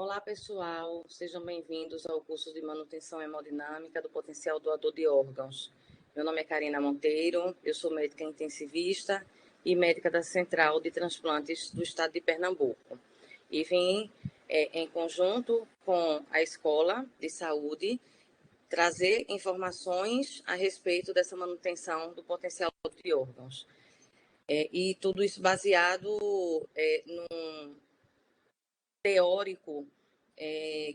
Olá, pessoal. Sejam bem-vindos ao curso de Manutenção Hemodinâmica do Potencial Doador de Órgãos. Meu nome é Karina Monteiro, eu sou médica intensivista e médica da Central de Transplantes do Estado de Pernambuco. E vim, em conjunto com a Escola de Saúde, trazer informações a respeito dessa manutenção do potencial de órgãos. E tudo isso baseado num teórico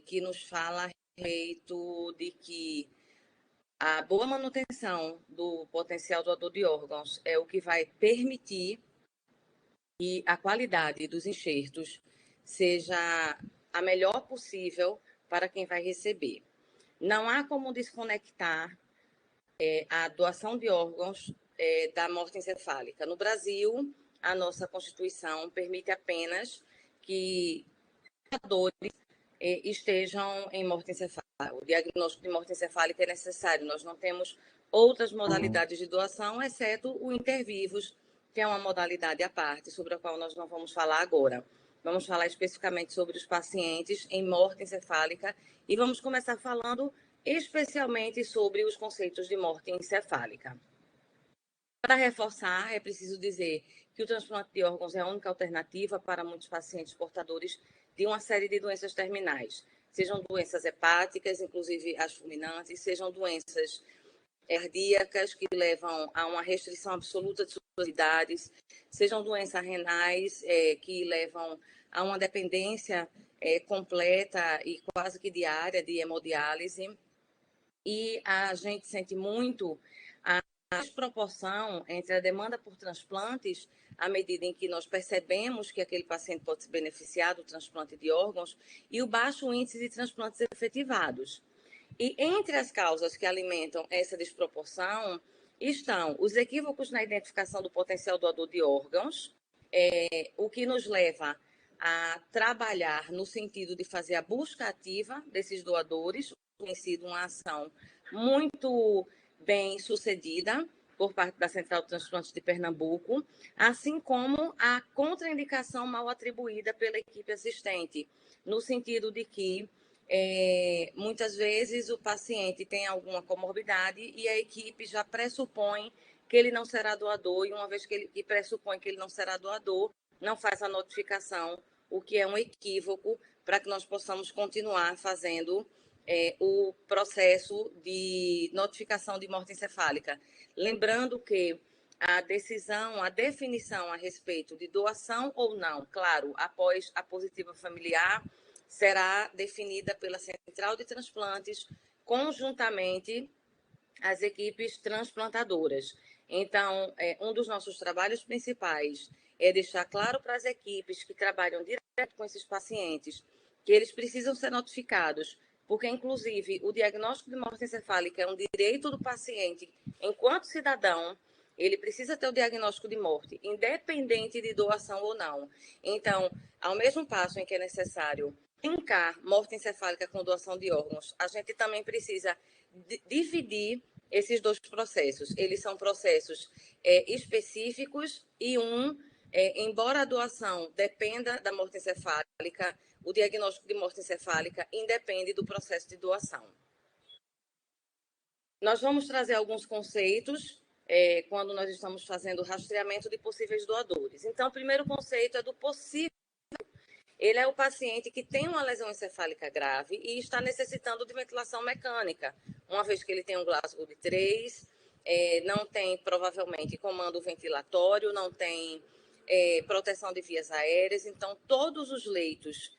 que nos fala a respeito de que a boa manutenção do potencial doador de órgãos é o que vai permitir que a qualidade dos enxertos seja a melhor possível para quem vai receber. Não há como desconectar a doação de órgãos da morte encefálica. No Brasil, a nossa Constituição permite apenas que doadores estejam em morte encefálica. O diagnóstico de morte encefálica é necessário. Nós não temos outras modalidades de doação, exceto o intervivos, que é uma modalidade à parte, sobre a qual nós não vamos falar agora. Vamos falar especificamente sobre os pacientes em morte encefálica e vamos começar falando especialmente sobre os conceitos de morte encefálica. Para reforçar, é preciso dizer que o transplante de órgãos é a única alternativa para muitos pacientes portadores de uma série de doenças terminais, sejam doenças hepáticas, inclusive as fulminantes, sejam doenças cardíacas que levam a uma restrição absoluta de suas idades, sejam doenças renais que levam a uma dependência completa e quase que diária de hemodiálise. E a gente sente muito a desproporção entre a demanda por transplantes, à medida em que nós percebemos que aquele paciente pode se beneficiar do transplante de órgãos, e o baixo índice de transplantes efetivados. E entre as causas que alimentam essa desproporção estão os equívocos na identificação do potencial doador de órgãos, o que nos leva a trabalhar no sentido de fazer a busca ativa desses doadores. Tem sido uma ação muito bem sucedida por parte da Central de Transplantes de Pernambuco, assim como a contraindicação mal atribuída pela equipe assistente, no sentido de que muitas vezes o paciente tem alguma comorbidade e a equipe já pressupõe que ele não será doador, e uma vez que ele pressupõe que ele não será doador, não faz a notificação, o que é um equívoco para que nós possamos continuar fazendo o processo de notificação de morte encefálica. Lembrando que a decisão, a definição a respeito de doação ou não, claro, após a positiva familiar, será definida pela Central de Transplantes, conjuntamente às equipes transplantadoras. Então, um dos nossos trabalhos principais é deixar claro para as equipes que trabalham direto com esses pacientes que eles precisam ser notificados, porque, inclusive, o diagnóstico de morte encefálica é um direito do paciente enquanto cidadão. Ele precisa ter o diagnóstico de morte, independente de doação ou não. Então, ao mesmo passo em que é necessário linkar morte encefálica com doação de órgãos, a gente também precisa dividir esses dois processos. Eles são processos específicos e embora a doação dependa da morte encefálica, o diagnóstico de morte encefálica independe do processo de doação. Nós vamos trazer alguns conceitos quando nós estamos fazendo o rastreamento de possíveis doadores. Então, o primeiro conceito é do possível. Ele é o paciente que tem uma lesão encefálica grave e está necessitando de ventilação mecânica, uma vez que ele tem um Glasgow de 3, não tem provavelmente comando ventilatório, não tem proteção de vias aéreas. Então, todos os leitos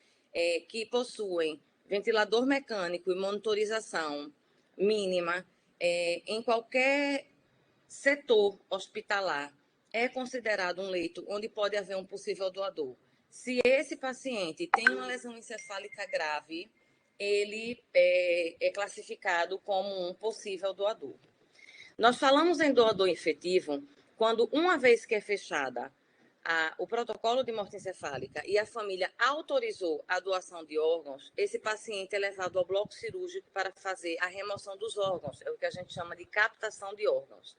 que possuem ventilador mecânico e monitorização mínima em qualquer setor hospitalar é considerado um leito onde pode haver um possível doador. Se esse paciente tem uma lesão encefálica grave, ele é classificado como um possível doador. Nós falamos em doador efetivo quando, uma vez que é fechada o protocolo de morte encefálica e a família autorizou a doação de órgãos, esse paciente é levado ao bloco cirúrgico para fazer a remoção dos órgãos, é o que a gente chama de captação de órgãos.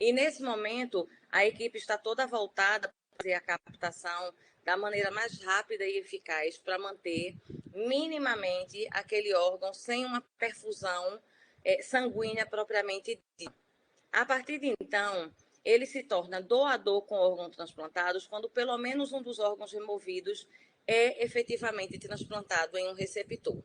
E, nesse momento, a equipe está toda voltada para fazer a captação da maneira mais rápida e eficaz para manter minimamente aquele órgão sem uma perfusão sanguínea propriamente dita. A partir de então, ele se torna doador com órgãos transplantados quando pelo menos um dos órgãos removidos é efetivamente transplantado em um receptor.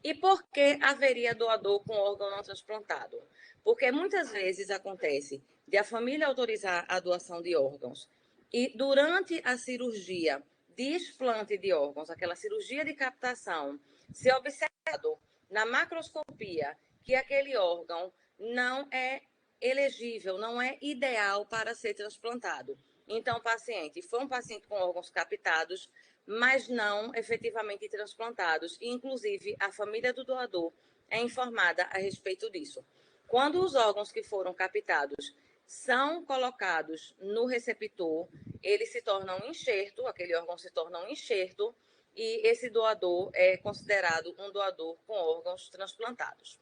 E por que haveria doador com órgão não transplantado? Porque muitas vezes acontece de a família autorizar a doação de órgãos e durante a cirurgia de explante de órgãos, aquela cirurgia de captação, ser observado na macroscopia que aquele órgão não é elegível, não é ideal para ser transplantado. Então, o paciente foi um paciente com órgãos captados, mas não efetivamente transplantados. E, inclusive, a família do doador é informada a respeito disso. Quando os órgãos que foram captados são colocados no receptor, eles se tornam um enxerto, aquele órgão se torna um enxerto, e esse doador é considerado um doador com órgãos transplantados.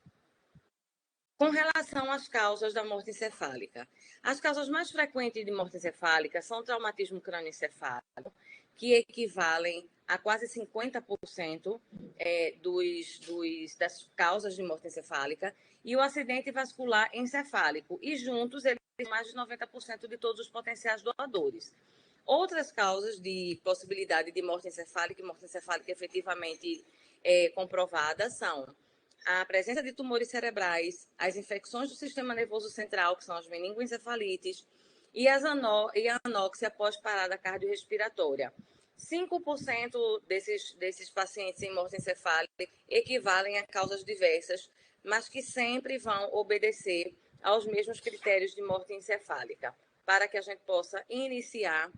Com relação às causas da morte encefálica, as causas mais frequentes de morte encefálica são o traumatismo crânioencefálico, que equivalem a quase 50% das causas de morte encefálica, e o acidente vascular encefálico, e juntos eles têm mais de 90% de todos os potenciais doadores. Outras causas de possibilidade de morte encefálica e morte encefálica efetivamente comprovada são a presença de tumores cerebrais, as infecções do sistema nervoso central, que são as meningoencefalites, e a anóxia pós-parada cardiorrespiratória. 5% desses pacientes em morte encefálica equivalem a causas diversas, mas que sempre vão obedecer aos mesmos critérios de morte encefálica, para que a gente possa iniciar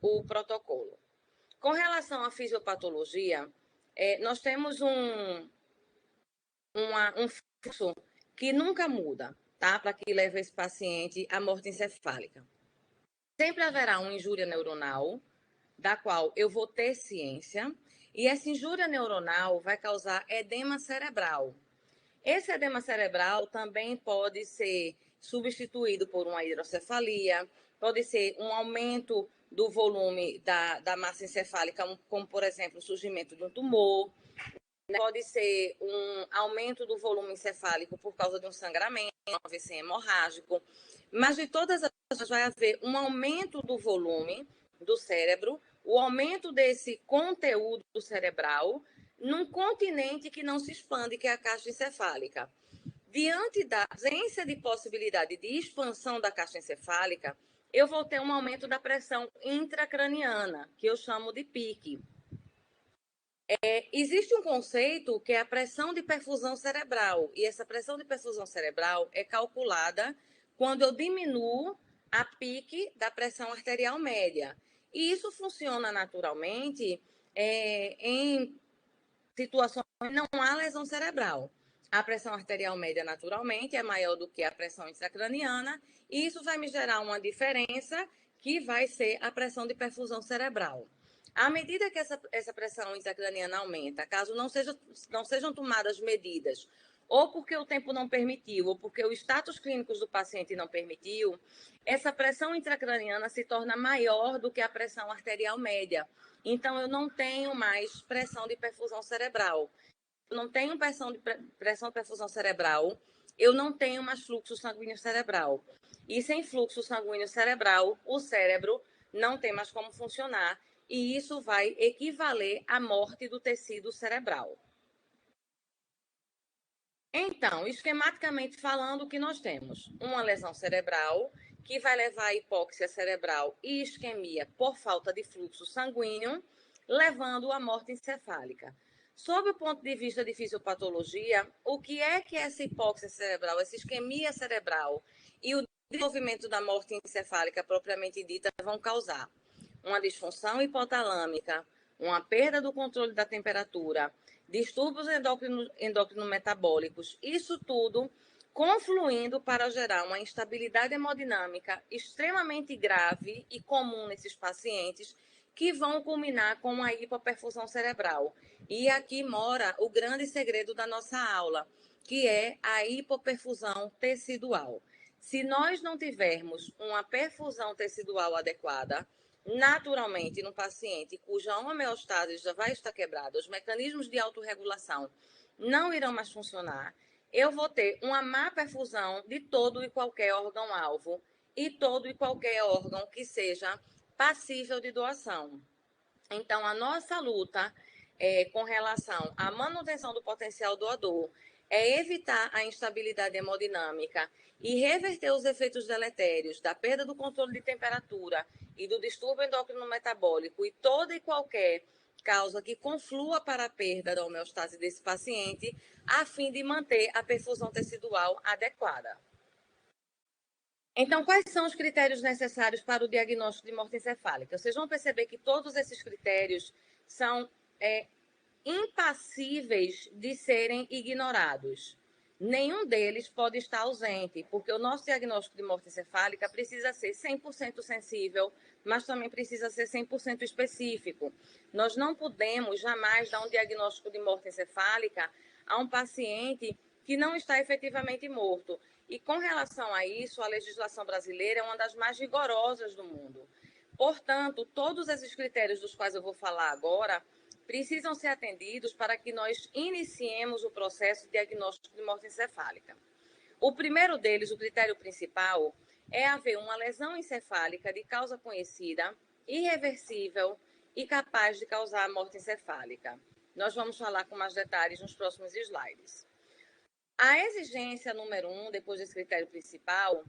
o protocolo. Com relação à fisiopatologia, nós temos um fluxo que nunca muda, tá? Para que leve esse paciente à morte encefálica. Sempre haverá uma injúria neuronal, da qual eu vou ter ciência, e essa injúria neuronal vai causar edema cerebral. Esse edema cerebral também pode ser substituído por uma hidrocefalia, pode ser um aumento do volume da massa encefálica, como, por exemplo, o surgimento de um tumor, pode ser um aumento do volume encefálico por causa de um sangramento, um AVC hemorrágico, mas de todas as formas vai haver um aumento do volume do cérebro, o aumento desse conteúdo cerebral num continente que não se expande, que é a caixa encefálica. Diante da ausência de possibilidade de expansão da caixa encefálica, eu vou ter um aumento da pressão intracraniana, que eu chamo de pique. Existe um conceito que é a pressão de perfusão cerebral, e essa pressão de perfusão cerebral é calculada quando eu diminuo a pique da pressão arterial média. E isso funciona naturalmente em situações onde não há lesão cerebral. A pressão arterial média, naturalmente, é maior do que a pressão intracraniana, e isso vai me gerar uma diferença que vai ser a pressão de perfusão cerebral. À medida que essa pressão intracraniana aumenta, caso não sejam tomadas medidas, ou porque o tempo não permitiu, ou porque o status clínico do paciente não permitiu, essa pressão intracraniana se torna maior do que a pressão arterial média. Então, eu não tenho mais pressão de perfusão cerebral. Eu não tenho pressão de perfusão cerebral, eu não tenho mais fluxo sanguíneo cerebral. E sem fluxo sanguíneo cerebral, o cérebro não tem mais como funcionar, e isso vai equivaler à morte do tecido cerebral. Então, esquematicamente falando, o que nós temos? Uma lesão cerebral, que vai levar a hipóxia cerebral e isquemia por falta de fluxo sanguíneo, levando à morte encefálica. Sob o ponto de vista de fisiopatologia, o que é que essa hipóxia cerebral, essa isquemia cerebral e o desenvolvimento da morte encefálica propriamente dita vão causar? Uma disfunção hipotalâmica, uma perda do controle da temperatura, distúrbios endócrino-metabólicos, isso tudo confluindo para gerar uma instabilidade hemodinâmica extremamente grave e comum nesses pacientes, que vão culminar com uma hipoperfusão cerebral. E aqui mora o grande segredo da nossa aula, que é a hipoperfusão tecidual. Se nós não tivermos uma perfusão tecidual adequada, naturalmente no paciente cuja homeostase já vai estar quebrada, os mecanismos de autorregulação não irão mais funcionar, eu vou ter uma má perfusão de todo e qualquer órgão-alvo e todo e qualquer órgão que seja passível de doação. Então, a nossa luta com relação à manutenção do potencial doador é evitar a instabilidade hemodinâmica e reverter os efeitos deletérios da perda do controle de temperatura e do distúrbio endócrino metabólico e toda e qualquer causa que conflua para a perda da homeostase desse paciente, a fim de manter a perfusão tecidual adequada. Então, quais são os critérios necessários para o diagnóstico de morte encefálica? Vocês vão perceber que todos esses critérios são impassíveis de serem ignorados. Nenhum deles pode estar ausente, porque o nosso diagnóstico de morte encefálica precisa ser 100% sensível, mas também precisa ser 100% específico. Nós não podemos jamais dar um diagnóstico de morte encefálica a um paciente que não está efetivamente morto. E com relação a isso, a legislação brasileira é uma das mais rigorosas do mundo. Portanto, todos esses critérios dos quais eu vou falar agora precisam ser atendidos para que nós iniciemos o processo de diagnóstico de morte encefálica. O primeiro deles, o critério principal, é haver uma lesão encefálica de causa conhecida, irreversível e capaz de causar morte encefálica. Nós vamos falar com mais detalhes nos próximos slides. A exigência número 1, depois desse critério principal,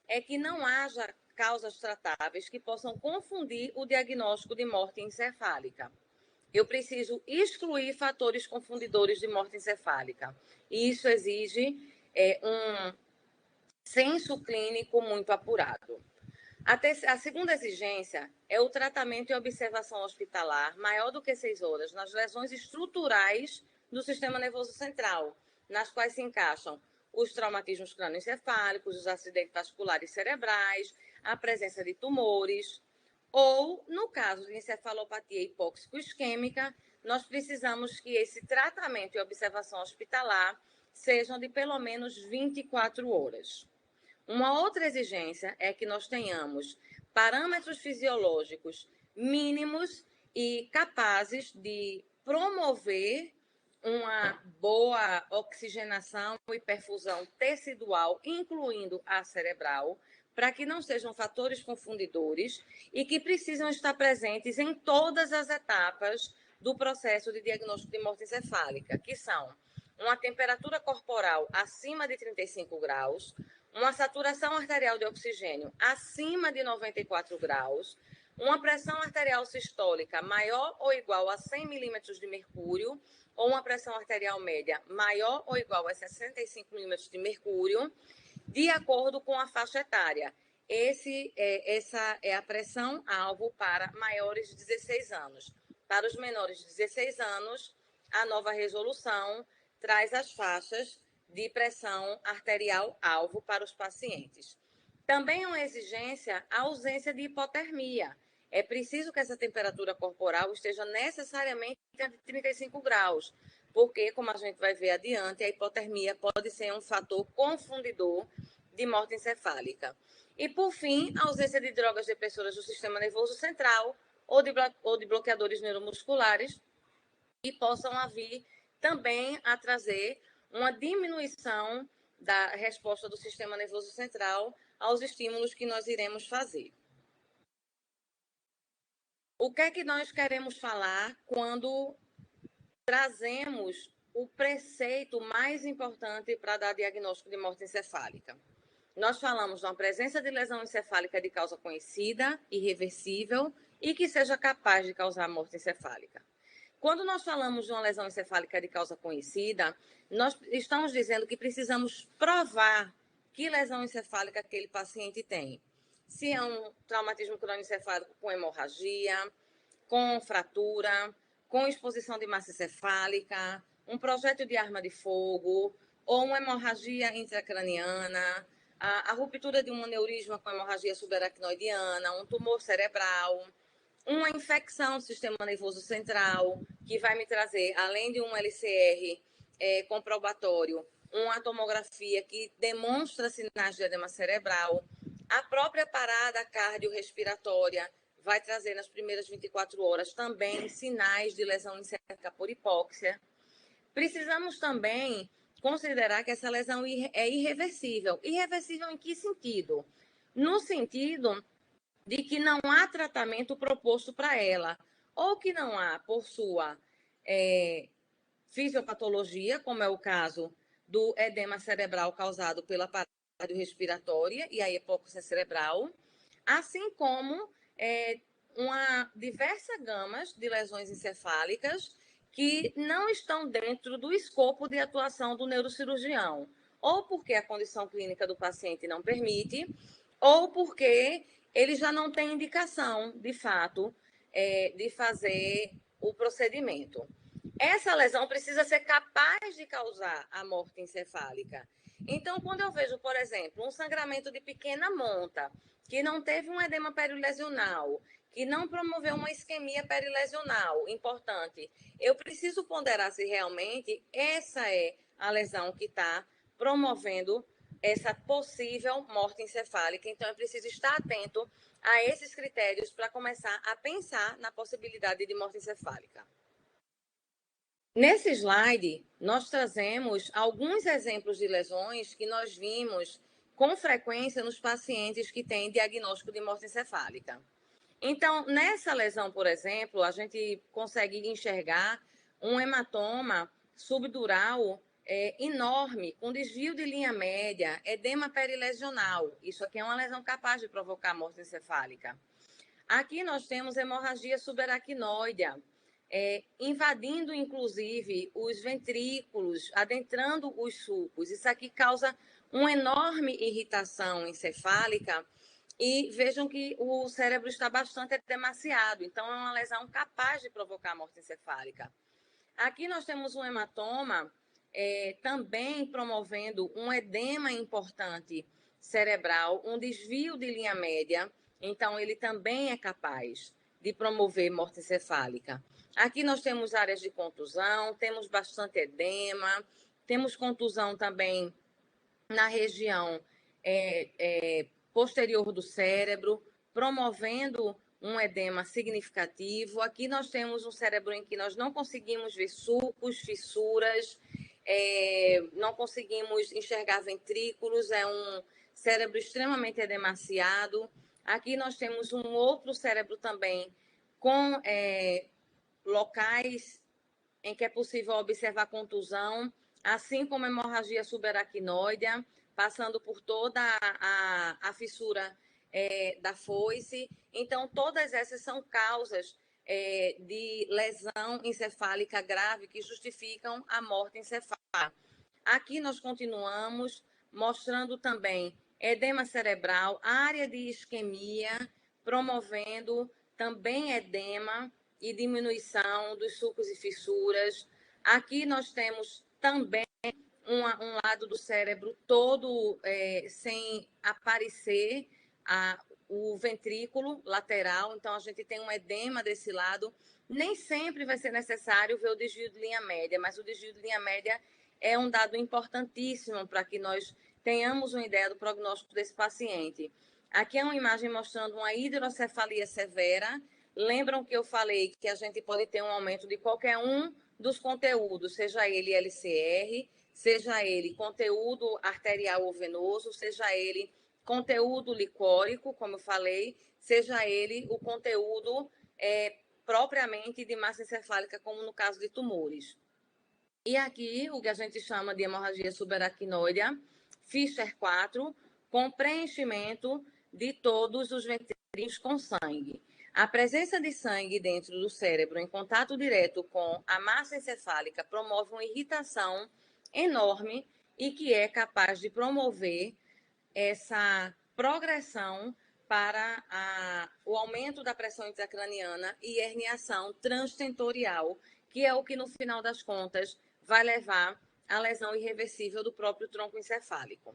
é que não haja causas tratáveis que possam confundir o diagnóstico de morte encefálica. Eu preciso excluir fatores confundidores de morte encefálica. E isso exige um senso clínico muito apurado. A segunda exigência é o tratamento e observação hospitalar maior do que 6 horas nas lesões estruturais do sistema nervoso central, nas quais se encaixam os traumatismos crânioencefálicos, os acidentes vasculares cerebrais, a presença de tumores, ou, no caso de encefalopatia hipóxico-isquêmica, nós precisamos que esse tratamento e observação hospitalar sejam de pelo menos 24 horas. Uma outra exigência é que nós tenhamos parâmetros fisiológicos mínimos e capazes de promover uma boa oxigenação e perfusão tecidual, incluindo a cerebral, para que não sejam fatores confundidores e que precisam estar presentes em todas as etapas do processo de diagnóstico de morte encefálica, que são uma temperatura corporal acima de 35 graus, uma saturação arterial de oxigênio acima de 94 graus, uma pressão arterial sistólica maior ou igual a 100 milímetros de mercúrio, ou uma pressão arterial média maior ou igual a 65 milímetros de mercúrio, de acordo com a faixa etária. Essa é a pressão-alvo para maiores de 16 anos. Para os menores de 16 anos, a nova resolução traz as faixas de pressão arterial-alvo para os pacientes. Também é uma exigência a ausência de hipotermia. É preciso que essa temperatura corporal esteja necessariamente entre 35 graus, porque, como a gente vai ver adiante, a hipotermia pode ser um fator confundidor de morte encefálica. E, por fim, a ausência de drogas depressoras do sistema nervoso central ou de bloqueadores neuromusculares que possam vir também a trazer uma diminuição da resposta do sistema nervoso central aos estímulos que nós iremos fazer. O que é que nós queremos falar quando trazemos o preceito mais importante para dar diagnóstico de morte encefálica? Nós falamos de uma presença de lesão encefálica de causa conhecida, irreversível e que seja capaz de causar morte encefálica. Quando nós falamos de uma lesão encefálica de causa conhecida, nós estamos dizendo que precisamos provar que lesão encefálica aquele paciente tem. Se é um traumatismo crânioencefálico com hemorragia, com fratura, com exposição de massa encefálica, um projétil de arma de fogo, ou uma hemorragia intracraniana, a ruptura de um aneurisma com hemorragia subaracnoidiana, um tumor cerebral, uma infecção do sistema nervoso central, que vai me trazer, além de um LCR comprobatório, uma tomografia que demonstra sinais de edema cerebral, a própria parada cardiorrespiratória vai trazer nas primeiras 24 horas também sinais de lesão encefálica por hipóxia. Precisamos também considerar que essa lesão é irreversível. Irreversível em que sentido? No sentido de que não há tratamento proposto para ela, ou que não há, por sua fisiopatologia, como é o caso do edema cerebral causado pela parada cardiorrespiratória e a hipóxia cerebral, assim como uma diversa gamas de lesões encefálicas que não estão dentro do escopo de atuação do neurocirurgião, ou porque a condição clínica do paciente não permite, ou porque ele já não tem indicação, de fato, de fazer o procedimento. Essa lesão precisa ser capaz de causar a morte encefálica. Então, quando eu vejo, por exemplo, um sangramento de pequena monta, que não teve um edema perilesional, que não promoveu uma isquemia perilesional importante, eu preciso ponderar se realmente essa é a lesão que está promovendo essa possível morte encefálica. Então, eu preciso estar atento a esses critérios para começar a pensar na possibilidade de morte encefálica. Nesse slide, nós trazemos alguns exemplos de lesões que nós vimos com frequência nos pacientes que têm diagnóstico de morte encefálica. Então, nessa lesão, por exemplo, a gente consegue enxergar um hematoma subdural enorme, com desvio de linha média, edema perilesional. Isso aqui é uma lesão capaz de provocar morte encefálica. Aqui nós temos hemorragia subaracnoidea, invadindo, inclusive, os ventrículos, adentrando os sulcos. Isso aqui causa uma enorme irritação encefálica e vejam que o cérebro está bastante edemaciado, então é uma lesão capaz de provocar morte encefálica. Aqui nós temos um hematoma também promovendo um edema importante cerebral, um desvio de linha média, então ele também é capaz de promover morte encefálica. Aqui nós temos áreas de contusão, temos bastante edema, temos contusão também na região posterior do cérebro, promovendo um edema significativo. Aqui nós temos um cérebro em que nós não conseguimos ver sulcos, fissuras, não conseguimos enxergar ventrículos, é um cérebro extremamente edemaciado. Aqui nós temos um outro cérebro também com locais em que é possível observar contusão, assim como hemorragia subaracnoidea, passando por toda a fissura da foice. Então, todas essas são causas de lesão encefálica grave que justificam a morte encefálica. Aqui nós continuamos mostrando também edema cerebral, área de isquemia, promovendo também edema e diminuição dos sulcos e fissuras. Aqui nós temos também um lado do cérebro todo sem aparecer o ventrículo lateral, então a gente tem um edema desse lado. Nem sempre vai ser necessário ver o desvio de linha média, mas o desvio de linha média é um dado importantíssimo para que nós tenhamos uma ideia do prognóstico desse paciente. Aqui é uma imagem mostrando uma hidrocefalia severa. Lembram que eu falei que a gente pode ter um aumento de qualquer um dos conteúdos, seja ele LCR, seja ele conteúdo arterial ou venoso, seja ele conteúdo licórico, como eu falei, seja ele o conteúdo propriamente de massa encefálica, como no caso de tumores. E aqui, o que a gente chama de hemorragia subaracnoidea, Fischer 4, com preenchimento de todos os ventrículos com sangue. A presença de sangue dentro do cérebro em contato direto com a massa encefálica promove uma irritação enorme e que é capaz de promover essa progressão para o aumento da pressão intracraniana e herniação transtentorial, que é o que, no final das contas, vai levar à lesão irreversível do próprio tronco encefálico.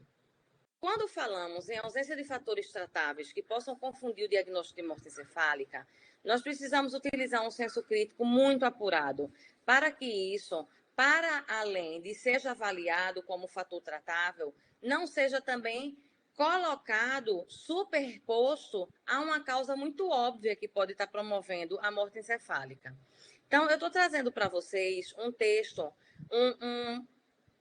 Quando falamos em ausência de fatores tratáveis que possam confundir o diagnóstico de morte encefálica, nós precisamos utilizar um senso crítico muito apurado para que isso, para além de seja avaliado como fator tratável, não seja também colocado, superposto a uma causa muito óbvia que pode estar promovendo a morte encefálica. Então, eu estou trazendo para vocês um texto, um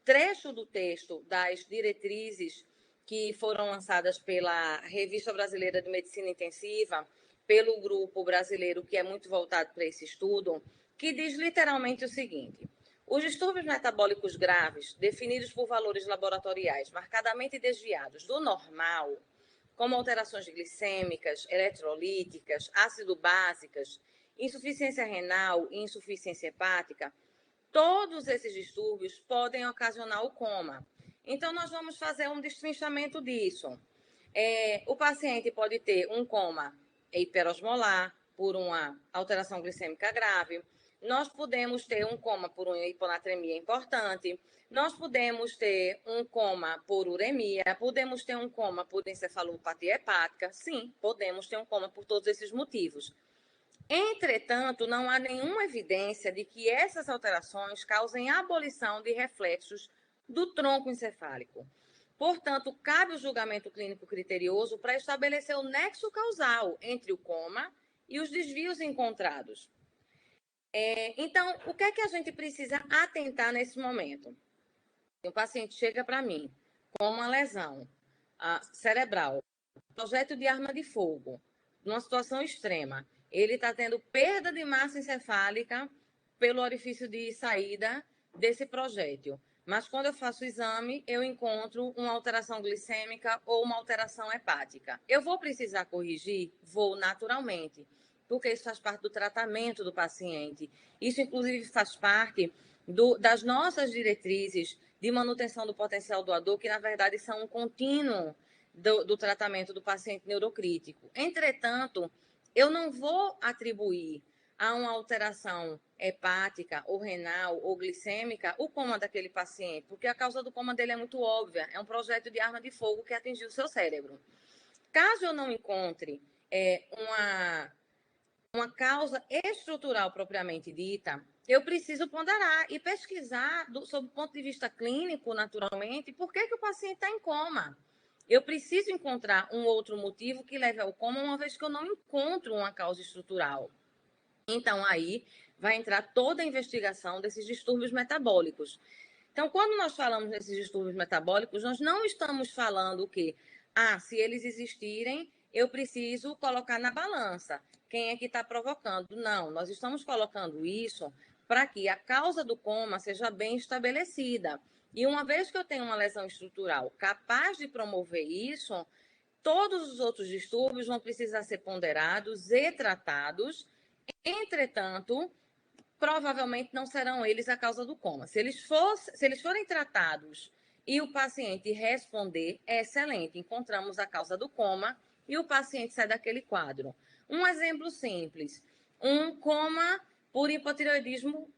trecho do texto das diretrizes que foram lançadas pela Revista Brasileira de Medicina Intensiva, pelo grupo brasileiro que é muito voltado para esse estudo, que diz literalmente o seguinte: os distúrbios metabólicos graves, definidos por valores laboratoriais marcadamente desviados do normal, como alterações glicêmicas, eletrolíticas, ácido-básicas, insuficiência renal e insuficiência hepática, todos esses distúrbios podem ocasionar o coma. Então, nós vamos fazer um destrinchamento disso. O paciente pode ter um coma hiperosmolar por uma alteração glicêmica grave. Nós podemos ter um coma por uma hiponatremia importante. Nós podemos ter um coma por uremia. Podemos ter um coma por encefalopatia hepática. Sim, podemos ter um coma por todos esses motivos. Entretanto, não há nenhuma evidência de que essas alterações causem abolição de reflexos do tronco encefálico. Portanto, cabe o julgamento clínico criterioso para estabelecer o nexo causal entre o coma e os desvios encontrados. Então, o que é que a gente precisa atentar nesse momento? O paciente chega para mim com uma lesão cerebral, projétil de arma de fogo, numa situação extrema. Ele está tendo perda de massa encefálica pelo orifício de saída desse projétil. Mas quando eu faço o exame, eu encontro uma alteração glicêmica ou uma alteração hepática. Eu vou precisar corrigir? Vou naturalmente, porque isso faz parte do tratamento do paciente. Isso, inclusive, faz parte das nossas diretrizes de manutenção do potencial doador, que, na verdade, são um contínuo do tratamento do paciente neurocrítico. Entretanto, eu não vou atribuir a uma alteração hepática ou renal ou glicêmica o coma daquele paciente, porque a causa do coma dele é muito óbvia, é um projétil de arma de fogo que atingiu o seu cérebro. Caso eu não encontre uma causa estrutural propriamente dita, eu preciso ponderar e pesquisar, sob o ponto de vista clínico, naturalmente, por que o paciente está em coma. Eu preciso encontrar um outro motivo que leve ao coma, uma vez que eu não encontro uma causa estrutural. Então, aí vai entrar toda a investigação desses distúrbios metabólicos. Então, quando nós falamos desses distúrbios metabólicos, nós não estamos falando que, se eles existirem, eu preciso colocar na balança quem é que está provocando. Não, nós estamos colocando isso para que a causa do coma seja bem estabelecida. E uma vez que eu tenho uma lesão estrutural capaz de promover isso, todos os outros distúrbios vão precisar ser ponderados e tratados. Entretanto, provavelmente não serão eles a causa do coma. Se eles forem tratados e o paciente responder, é excelente. Encontramos a causa do coma e o paciente sai daquele quadro. Um exemplo simples: um coma por hipotireoidismo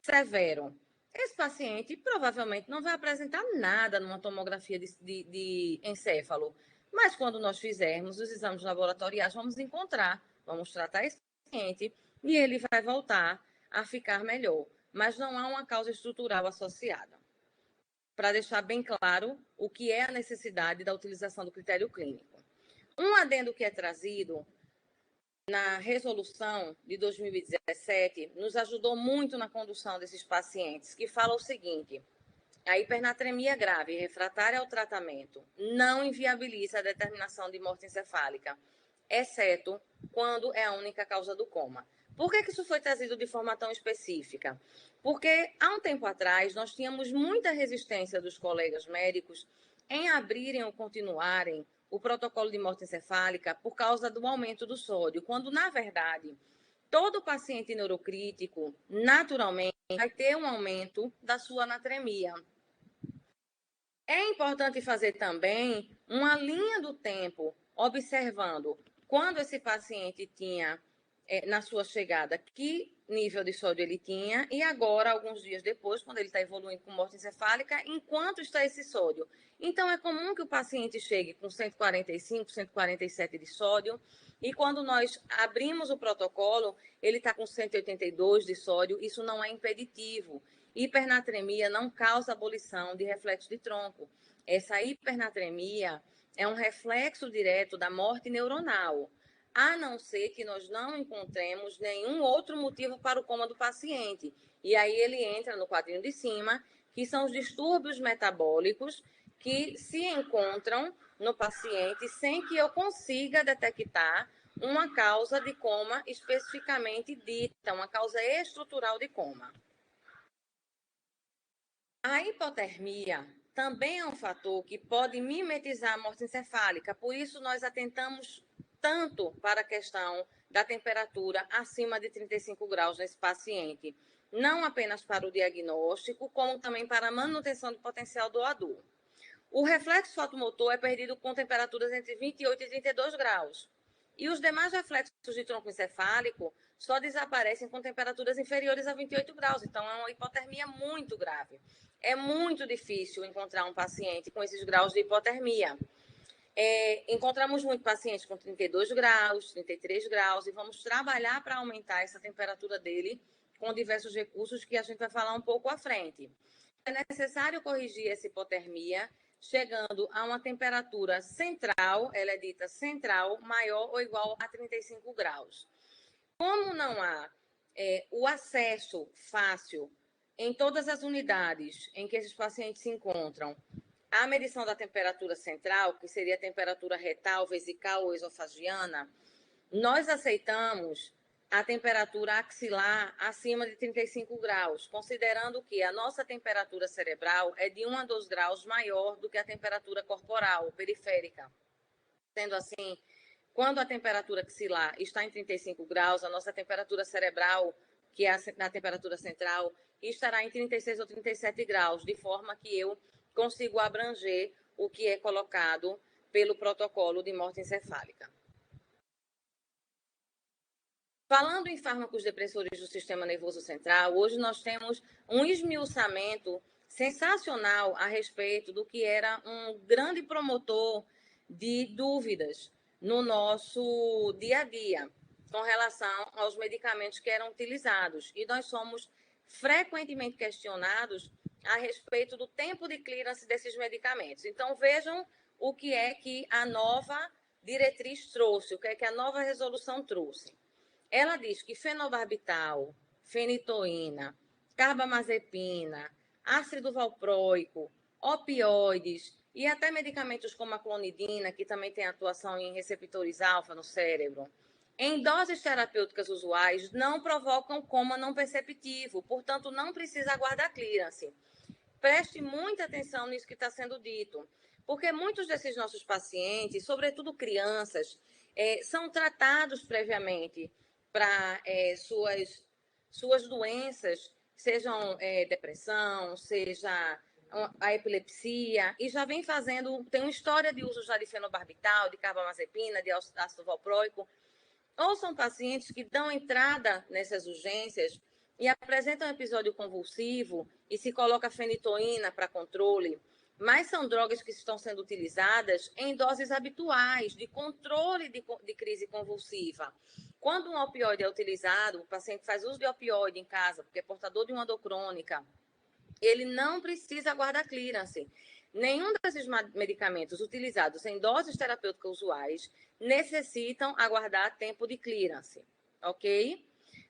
severo. Esse paciente provavelmente não vai apresentar nada numa tomografia de encéfalo, mas quando nós fizermos os exames laboratoriais, vamos encontrar, vamos tratar esse paciente e ele vai voltar a ficar melhor. Mas não há uma causa estrutural associada. Para deixar bem claro o que é a necessidade da utilização do critério clínico. Um adendo que é trazido na resolução de 2017 nos ajudou muito na condução desses pacientes, que fala o seguinte: a hipernatremia grave refratária ao tratamento não inviabiliza a determinação de morte encefálica, exceto quando é a única causa do coma. Por que isso foi trazido de forma tão específica? Porque há um tempo atrás nós tínhamos muita resistência dos colegas médicos em abrirem ou continuarem o protocolo de morte encefálica por causa do aumento do sódio, quando, na verdade, todo paciente neurocrítico, naturalmente, vai ter um aumento da sua anatremia. É importante fazer também uma linha do tempo, observando quando esse paciente tinha, na sua chegada, que nível de sódio ele tinha, e agora, alguns dias depois, quando ele está evoluindo com morte encefálica, enquanto está esse sódio. Então, é comum que o paciente chegue com 145, 147 de sódio, e quando nós abrimos o protocolo, ele está com 182 de sódio, isso não é impeditivo. Hipernatremia não causa abolição de reflexo de tronco. Essa hipernatremia, é um reflexo direto da morte neuronal, a não ser que nós não encontremos nenhum outro motivo para o coma do paciente. E aí ele entra no quadrinho de cima, que são os distúrbios metabólicos que se encontram no paciente sem que eu consiga detectar uma causa de coma especificamente dita, uma causa estrutural de coma. A hipotermia também é um fator que pode mimetizar a morte encefálica, por isso nós atentamos tanto para a questão da temperatura acima de 35 graus nesse paciente, não apenas para o diagnóstico, como também para a manutenção do potencial doador. O reflexo fotomotor é perdido com temperaturas entre 28 e 32 graus. E os demais reflexos de tronco encefálico só desaparecem com temperaturas inferiores a 28 graus. Então, é uma hipotermia muito grave. É muito difícil encontrar um paciente com esses graus de hipotermia. Encontramos muitos pacientes com 32 graus, 33 graus, e vamos trabalhar para aumentar essa temperatura dele com diversos recursos que a gente vai falar um pouco à frente. É necessário corrigir essa hipotermia chegando a uma temperatura central, ela é dita central, maior ou igual a 35 graus. Como não há o acesso fácil em todas as unidades em que esses pacientes se encontram, a medição da temperatura central, que seria a temperatura retal, vesical ou esofagiana, nós aceitamos a temperatura axilar acima de 35 graus, considerando que a nossa temperatura cerebral é de 1 a 2 graus maior do que a temperatura corporal, periférica. Sendo assim, quando a temperatura axilar está em 35 graus, a nossa temperatura cerebral, que é a temperatura central, estará em 36 ou 37 graus, de forma que eu consigo abranger o que é colocado pelo protocolo de morte encefálica. Falando em fármacos depressores do sistema nervoso central, hoje nós temos um esmiuçamento sensacional a respeito do que era um grande promotor de dúvidas no nosso dia a dia com relação aos medicamentos que eram utilizados. E nós somos frequentemente questionados a respeito do tempo de clearance desses medicamentos. Então, vejam o que é que a nova diretriz trouxe, o que é que a nova resolução trouxe. Ela diz que fenobarbital, fenitoína, carbamazepina, ácido valproico, opioides e até medicamentos como a clonidina, que também tem atuação em receptores alfa no cérebro, em doses terapêuticas usuais, não provocam coma não perceptivo, portanto, não precisa aguardar clearance. Preste muita atenção nisso que está sendo dito, porque muitos desses nossos pacientes, sobretudo crianças, são tratados previamente para suas doenças, sejam depressão, seja a epilepsia, e já vem fazendo, tem uma história de uso já de fenobarbital, de carbamazepina, de ácido valproico, ou são pacientes que dão entrada nessas urgências e apresentam um episódio convulsivo e se coloca fenitoína para controle, mas são drogas que estão sendo utilizadas em doses habituais de controle de crise convulsiva. Quando um opioide é utilizado, o paciente faz uso de opioide em casa, porque é portador de uma dor crônica, ele não precisa aguardar clearance. Nenhum desses medicamentos utilizados em doses terapêuticas usuais necessitam aguardar tempo de clearance, ok?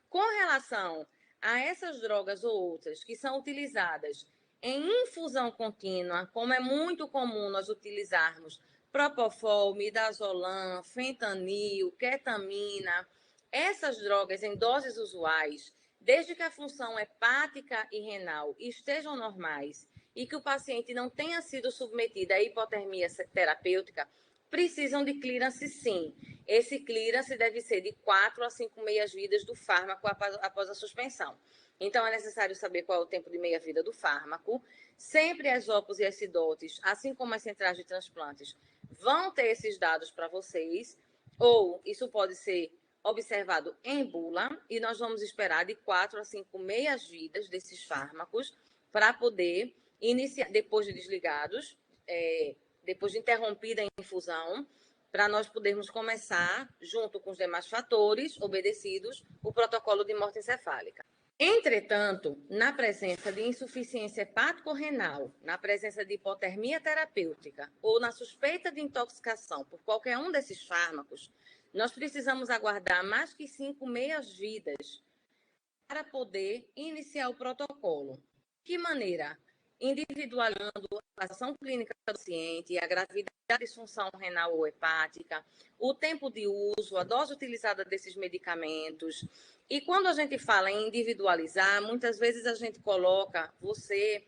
Com relação a essas drogas ou outras que são utilizadas em infusão contínua, como é muito comum nós utilizarmos propofol, midazolam, fentanil, ketamina, essas drogas em doses usuais, desde que a função hepática e renal estejam normais e que o paciente não tenha sido submetido à hipotermia terapêutica, precisam de clearance sim. Esse clearance deve ser de 4 a 5 meias-vidas do fármaco após a suspensão. Então, é necessário saber qual é o tempo de meia-vida do fármaco. Sempre as OPOS e as CIDOTs, assim como as centrais de transplantes, vão ter esses dados para vocês, ou isso pode ser observado em bula, e nós vamos esperar de 4 a 5 meias-vidas desses fármacos para poder iniciar, depois de desligados, depois de interrompida a infusão, para nós podermos começar, junto com os demais fatores obedecidos, o protocolo de morte encefálica. Entretanto, na presença de insuficiência hepático-renal, na presença de hipotermia terapêutica ou na suspeita de intoxicação por qualquer um desses fármacos, nós precisamos aguardar mais que 5 meias-vidas para poder iniciar o protocolo. De que maneira? Individualizando a ação clínica do paciente, a gravidade da disfunção renal ou hepática, o tempo de uso, a dose utilizada desses medicamentos. E quando a gente fala em individualizar, muitas vezes a gente coloca você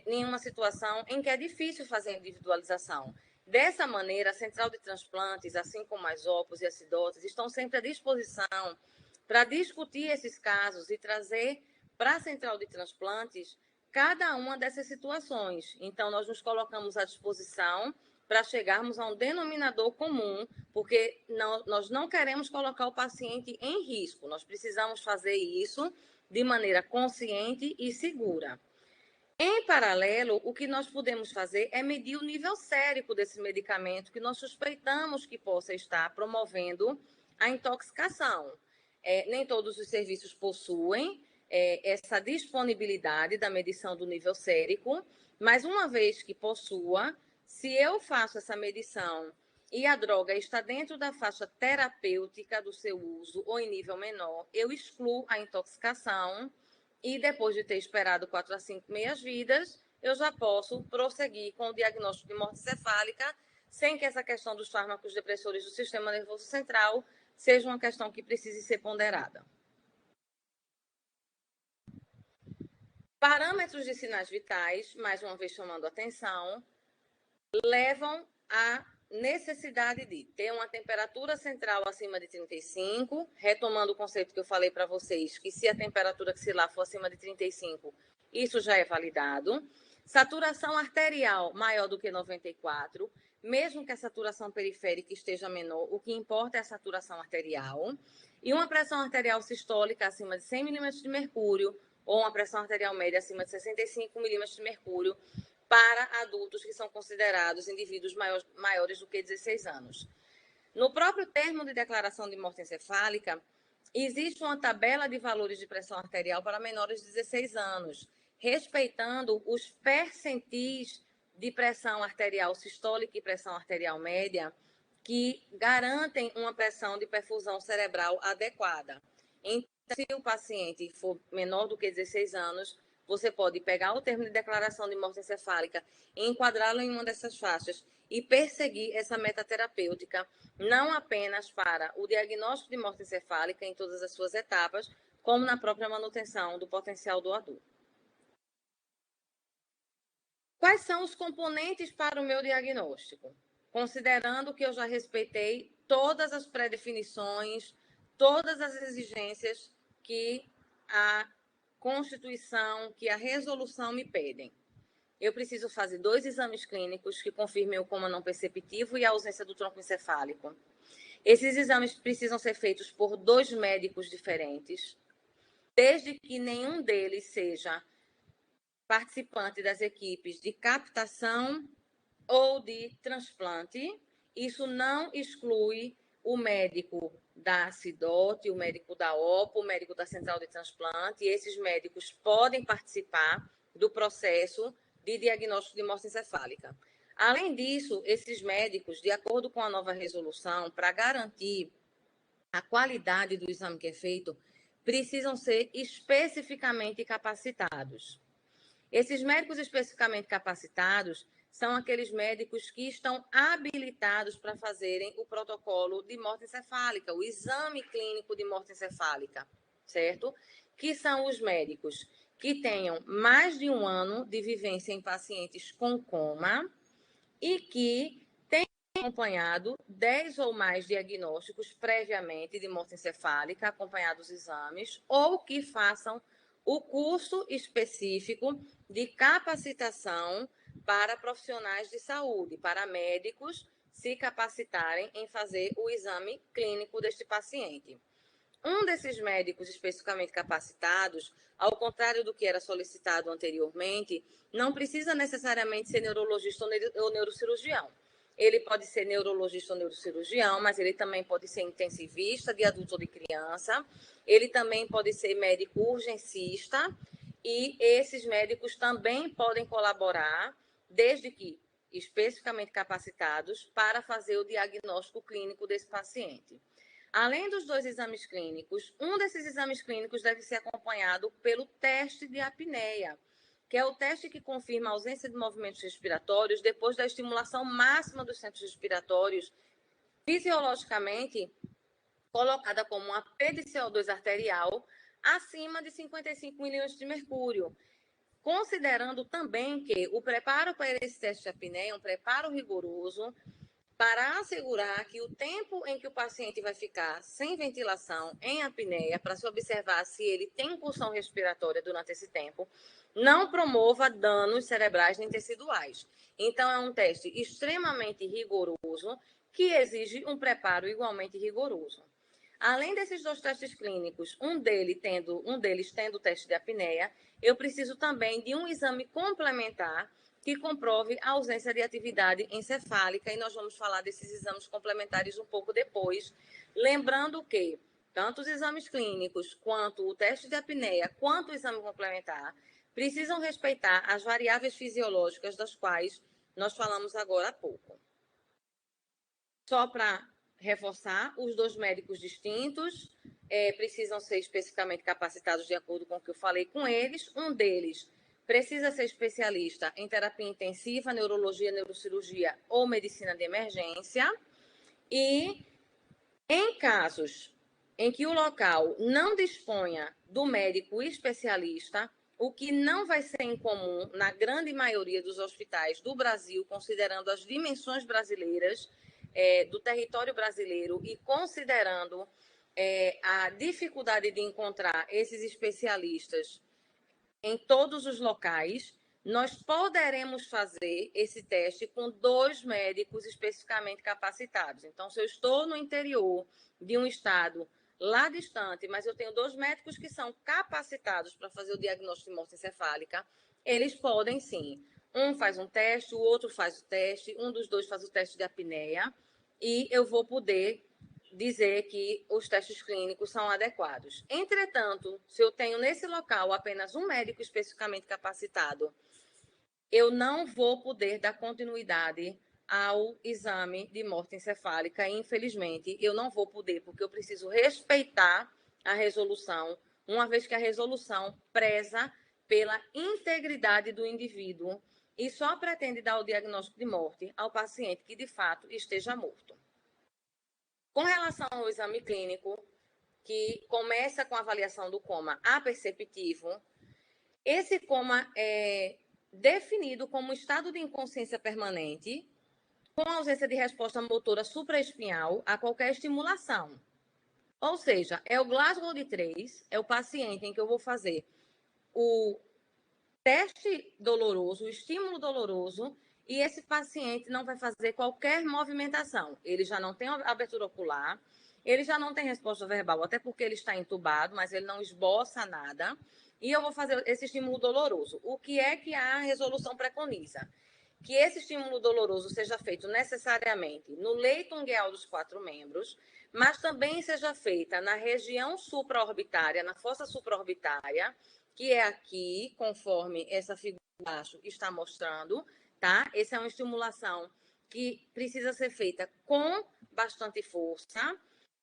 em uma situação em que é difícil fazer a individualização. Dessa maneira, a Central de Transplantes, assim como as OPOS e as CIDOTs, estão sempre à disposição para discutir esses casos e trazer para a Central de Transplantes cada uma dessas situações. Então, nós nos colocamos à disposição para chegarmos a um denominador comum, porque nós não queremos colocar o paciente em risco, nós precisamos fazer isso de maneira consciente e segura. Em paralelo, o que nós podemos fazer é medir o nível sérico desse medicamento que nós suspeitamos que possa estar promovendo a intoxicação. Nem todos os serviços possuem essa disponibilidade da medição do nível sérico, mas uma vez que possua, se eu faço essa medição e a droga está dentro da faixa terapêutica do seu uso ou em nível menor, eu excluo a intoxicação e depois de ter esperado 4 a 5 meias-vidas, eu já posso prosseguir com o diagnóstico de morte cefálica, sem que essa questão dos fármacos depressores do sistema nervoso central seja uma questão que precise ser ponderada. Parâmetros de sinais vitais, mais uma vez chamando atenção, levam à necessidade de ter uma temperatura central acima de 35, retomando o conceito que eu falei para vocês, que se a temperatura axilar for acima de 35, isso já é validado. Saturação arterial maior do que 94, mesmo que a saturação periférica esteja menor, o que importa é a saturação arterial. E uma pressão arterial sistólica acima de 100 milímetros de mercúrio, ou uma pressão arterial média acima de 65 milímetros de mercúrio, para adultos que são considerados indivíduos maiores do que 16 anos. No próprio termo de declaração de morte encefálica, existe uma tabela de valores de pressão arterial para menores de 16 anos, respeitando os percentis de pressão arterial sistólica e pressão arterial média, que garantem uma pressão de perfusão cerebral adequada. Então, se o paciente for menor do que 16 anos, você pode pegar o termo de declaração de morte encefálica e enquadrá-lo em uma dessas faixas e perseguir essa metaterapêutica, não apenas para o diagnóstico de morte encefálica em todas as suas etapas, como na própria manutenção do potencial doador. Quais são os componentes para o meu diagnóstico? Considerando que eu já respeitei todas as pré-definições, todas as exigências que a Constituição, que a resolução me pedem. Eu preciso fazer 2 exames clínicos que confirmem o coma não perceptivo e a ausência do tronco encefálico. Esses exames precisam ser feitos por 2 médicos diferentes, desde que nenhum deles seja participante das equipes de captação ou de transplante. Isso não exclui o médico da CIDOT, o médico da OPO, o médico da Central de Transplante, e esses médicos podem participar do processo de diagnóstico de morte encefálica. Além disso, esses médicos, de acordo com a nova resolução, para garantir a qualidade do exame que é feito, precisam ser especificamente capacitados. Esses médicos especificamente capacitados são aqueles médicos que estão habilitados para fazerem o protocolo de morte encefálica, o exame clínico de morte encefálica, certo? Que são os médicos que tenham mais de 1 ano de vivência em pacientes com coma e que tenham acompanhado 10 ou mais diagnósticos previamente de morte encefálica, acompanhados exames, ou que façam o curso específico de capacitação para profissionais de saúde, para médicos se capacitarem em fazer o exame clínico deste paciente. Um desses médicos especificamente capacitados, ao contrário do que era solicitado anteriormente, não precisa necessariamente ser neurologista ou neurocirurgião. ele pode ser neurologista ou neurocirurgião, mas ele também pode ser intensivista de adulto ou de criança, ele também pode ser médico urgencista, e esses médicos também podem colaborar, desde que especificamente capacitados, para fazer o diagnóstico clínico desse paciente. Além dos 2 exames clínicos, um desses exames clínicos deve ser acompanhado pelo teste de apneia, que é o teste que confirma a ausência de movimentos respiratórios depois da estimulação máxima dos centros respiratórios, fisiologicamente colocada como uma P de CO2 arterial acima de 55 milhões de mercúrio, considerando também que o preparo para esse teste de apneia é um preparo rigoroso para assegurar que o tempo em que o paciente vai ficar sem ventilação em apneia, para se observar se ele tem pulsão respiratória durante esse tempo, não promova danos cerebrais nem teciduais. Então, é um teste extremamente rigoroso que exige um preparo igualmente rigoroso. Além desses 2 testes clínicos, um deles tendo o teste de apneia, eu preciso também de um exame complementar que comprove a ausência de atividade encefálica, e nós vamos falar desses exames complementares um pouco depois, lembrando que tanto os exames clínicos, quanto o teste de apneia, quanto o exame complementar, precisam respeitar as variáveis fisiológicas das quais nós falamos agora há pouco. Só para reforçar, os 2 médicos distintos precisam ser especificamente capacitados de acordo com o que eu falei com eles. Um deles precisa ser especialista em terapia intensiva, neurologia, neurocirurgia ou medicina de emergência. E em casos em que o local não disponha do médico especialista, o que não vai ser incomum na grande maioria dos hospitais do Brasil, considerando as dimensões brasileiras, do território brasileiro e considerando a dificuldade de encontrar esses especialistas em todos os locais, nós poderemos fazer esse teste com 2 médicos especificamente capacitados. Então, se eu estou no interior de um estado lá distante, mas eu tenho 2 médicos que são capacitados para fazer o diagnóstico de morte encefálica, eles podem sim. Um faz um teste, o outro faz o teste, um dos 2 faz o teste de apneia, e eu vou poder dizer que os testes clínicos são adequados. Entretanto, se eu tenho nesse local apenas um médico especificamente capacitado, eu não vou poder dar continuidade ao exame de morte encefálica. Infelizmente, eu não vou poder, porque eu preciso respeitar a resolução, uma vez que a resolução preza pela integridade do indivíduo e só pretende dar o diagnóstico de morte ao paciente que, de fato, esteja morto. Com relação ao exame clínico, que começa com a avaliação do coma aperceptivo, esse coma é definido como estado de inconsciência permanente, com ausência de resposta motora supraespinhal a qualquer estimulação. Ou seja, é o Glasgow de 3, é o paciente em que eu vou fazer o teste doloroso, o estímulo doloroso, e esse paciente não vai fazer qualquer movimentação. Ele já não tem abertura ocular, ele já não tem resposta verbal, até porque ele está entubado, mas ele não esboça nada. E eu vou fazer esse estímulo doloroso. O que é que a resolução preconiza? Que esse estímulo doloroso seja feito necessariamente no leito ungueal dos 4 membros, mas também seja feita na região supraorbitária, na fossa supraorbitária, que é aqui, conforme essa figura embaixo está mostrando, tá? Essa é uma estimulação que precisa ser feita com bastante força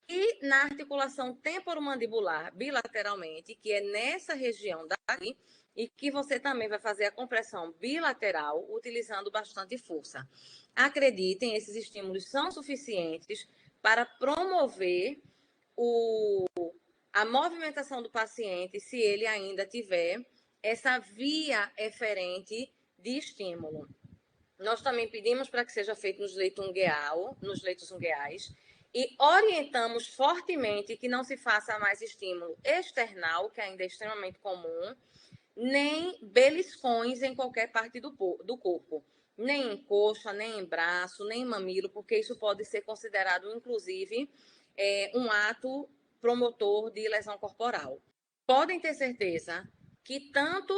e na articulação temporomandibular bilateralmente, que é nessa região daqui, e que você também vai fazer a compressão bilateral utilizando bastante força. Acreditem, esses estímulos são suficientes para promover a movimentação do paciente, se ele ainda tiver essa via eferente de estímulo. Nós também pedimos para que seja feito nos leitos ungueais, e orientamos fortemente que não se faça mais estímulo external, que ainda é extremamente comum, nem beliscões em qualquer parte do corpo, nem em coxa, nem em braço, nem em mamilo, porque isso pode ser considerado, inclusive, um ato promotor de lesão corporal. Podem ter certeza que tanto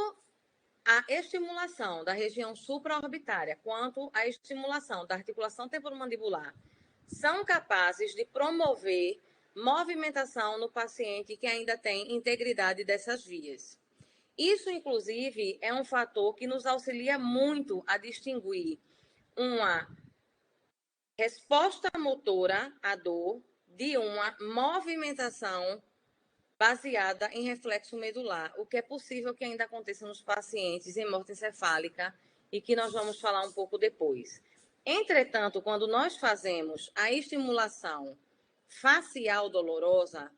a estimulação da região supraorbitária quanto a estimulação da articulação temporomandibular são capazes de promover movimentação no paciente que ainda tem integridade dessas vias. Isso, inclusive, é um fator que nos auxilia muito a distinguir uma resposta motora à dor de uma movimentação baseada em reflexo medular, o que é possível que ainda aconteça nos pacientes em morte encefálica e que nós vamos falar um pouco depois. Entretanto, quando nós fazemos a estimulação facial dolorosa,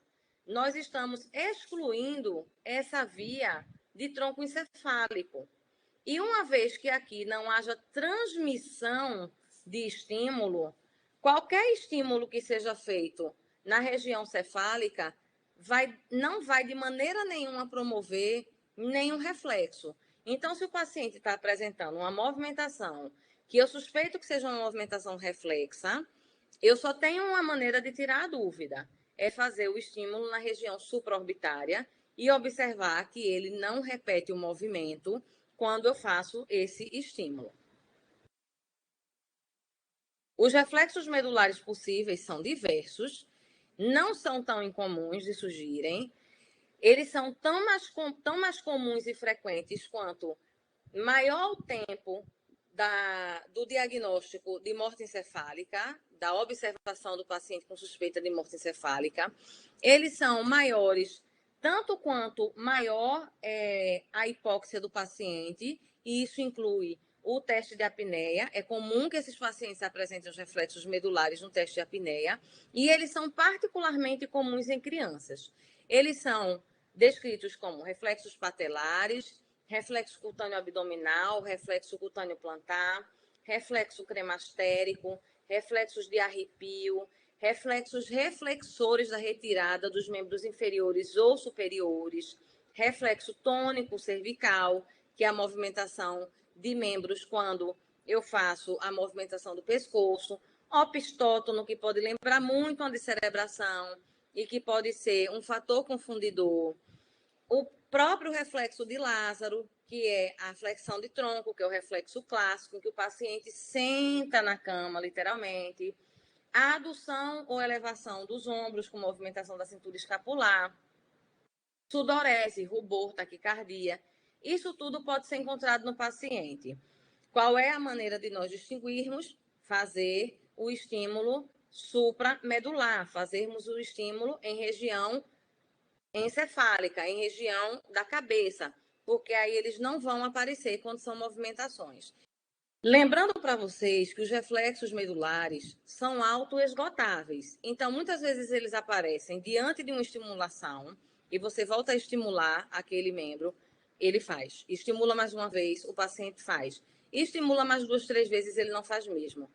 nós estamos excluindo essa via de tronco encefálico. E uma vez que aqui não haja transmissão de estímulo, qualquer estímulo que seja feito na região cefálica não vai de maneira nenhuma promover nenhum reflexo. Então, se o paciente está apresentando uma movimentação que eu suspeito que seja uma movimentação reflexa, eu só tenho uma maneira de tirar a dúvida, é fazer o estímulo na região supraorbitária e observar que ele não repete o movimento quando eu faço esse estímulo. Os reflexos medulares possíveis são diversos, não são tão incomuns de surgirem, eles são tão mais comuns e frequentes quanto maior o tempo do diagnóstico de morte encefálica, da observação do paciente com suspeita de morte encefálica. Eles são maiores tanto quanto maior a hipóxia do paciente, e isso inclui o teste de apneia. É comum que esses pacientes apresentem os reflexos medulares no teste de apneia, e eles são particularmente comuns em crianças. Eles são descritos como reflexos patelares, reflexo cutâneo abdominal, reflexo cutâneo plantar, reflexo cremastérico, reflexos de arrepio, reflexos reflexores da retirada dos membros inferiores ou superiores, reflexo tônico cervical, que é a movimentação de membros quando eu faço a movimentação do pescoço, opistótono, que pode lembrar muito uma descerebração e que pode ser um fator confundidor. O próprio reflexo de Lázaro, que é a flexão de tronco, que é o reflexo clássico, em que o paciente senta na cama, literalmente. A adução ou elevação dos ombros com movimentação da cintura escapular, sudorese, rubor, taquicardia. Isso tudo pode ser encontrado no paciente. Qual é a maneira de nós distinguirmos? Fazer o estímulo supramedular, fazermos o estímulo em região encefálica, em região da cabeça, porque aí eles não vão aparecer quando são movimentações. Lembrando para vocês que os reflexos medulares são autoesgotáveis. Então, muitas vezes eles aparecem diante de uma estimulação e você volta a estimular aquele membro, ele faz. Estimula mais uma vez, o paciente faz. Estimula mais 2, 3 vezes, ele não faz mesmo.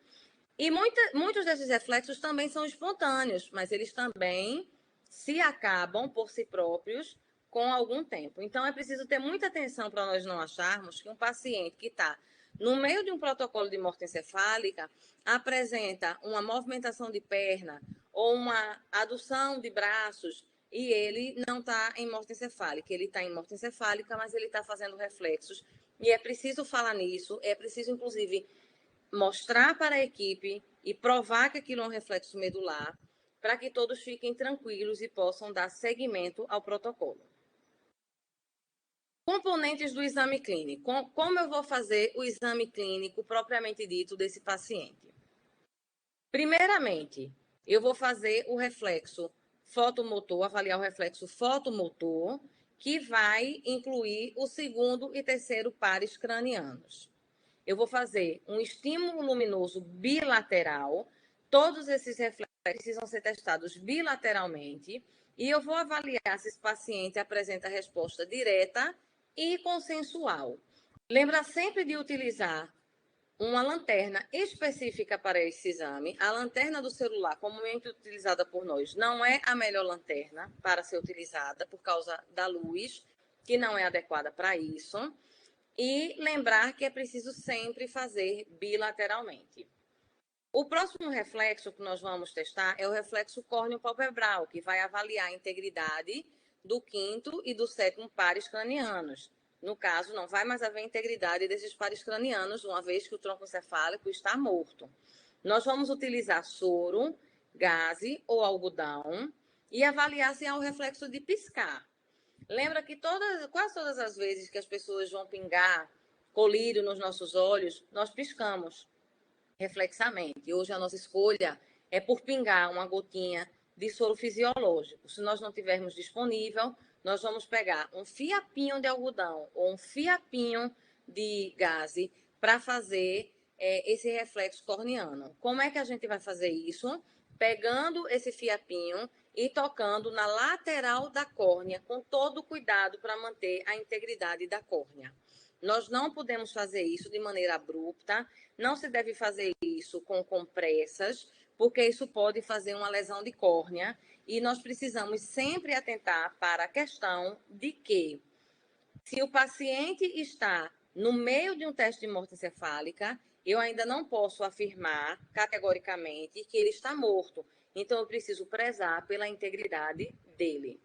E muitos desses reflexos também são espontâneos, mas eles também se acabam por si próprios com algum tempo. Então, é preciso ter muita atenção para nós não acharmos que um paciente que está no meio de um protocolo de morte encefálica apresenta uma movimentação de perna ou uma adução de braços e ele não está em morte encefálica. Ele está em morte encefálica, mas ele está fazendo reflexos. E é preciso falar nisso, é preciso, inclusive, mostrar para a equipe e provar que aquilo é um reflexo medular, para que todos fiquem tranquilos e possam dar seguimento ao protocolo. Componentes do exame clínico. Como eu vou fazer o exame clínico propriamente dito desse paciente? Primeiramente, eu vou fazer o reflexo fotomotor, avaliar o reflexo fotomotor, que vai incluir o segundo e terceiro pares cranianos. Eu vou fazer um estímulo luminoso bilateral. Todos esses reflexos precisam ser testados bilateralmente. E eu vou avaliar se esse paciente apresenta resposta direta e consensual. Lembra sempre de utilizar uma lanterna específica para esse exame. A lanterna do celular, comumente utilizada por nós, não é a melhor lanterna para ser utilizada por causa da luz, que não é adequada para isso. E lembrar que é preciso sempre fazer bilateralmente. O próximo reflexo que nós vamos testar é o reflexo córneo-palpebral, que vai avaliar a integridade do quinto e do sétimo pares cranianos. No caso, não vai mais haver integridade desses pares cranianos, uma vez que o tronco encefálico está morto. Nós vamos utilizar soro, gaze ou algodão e avaliar se há o reflexo de piscar. Lembra que quase todas as vezes que as pessoas vão pingar colírio nos nossos olhos, nós piscamos reflexamente. Hoje a nossa escolha é por pingar uma gotinha de soro fisiológico. Se nós não tivermos disponível, nós vamos pegar um fiapinho de algodão ou um fiapinho de gaze para fazer esse reflexo corneano. Como é que a gente vai fazer isso? Pegando esse fiapinho e tocando na lateral da córnea, com todo o cuidado para manter a integridade da córnea. Nós não podemos fazer isso de maneira abrupta, não se deve fazer isso com compressas, porque isso pode fazer uma lesão de córnea, e nós precisamos sempre atentar para a questão de que, se o paciente está no meio de um teste de morte encefálica, eu ainda não posso afirmar categoricamente que ele está morto. Então, eu preciso prezar pela integridade dele.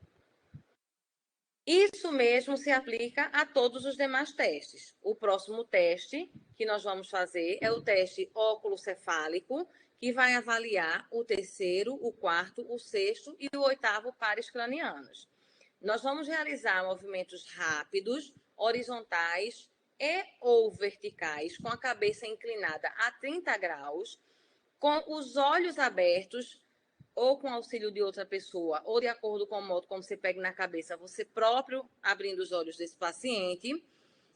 Isso mesmo se aplica a todos os demais testes. O próximo teste que nós vamos fazer é o teste óculocefálico, que vai avaliar o terceiro, o quarto, o sexto e o oitavo pares cranianos. Nós vamos realizar movimentos rápidos, horizontais e ou verticais, com a cabeça inclinada a 30 graus, com os olhos abertos, ou com auxílio de outra pessoa, ou de acordo com o modo como você pega na cabeça, você próprio abrindo os olhos desse paciente,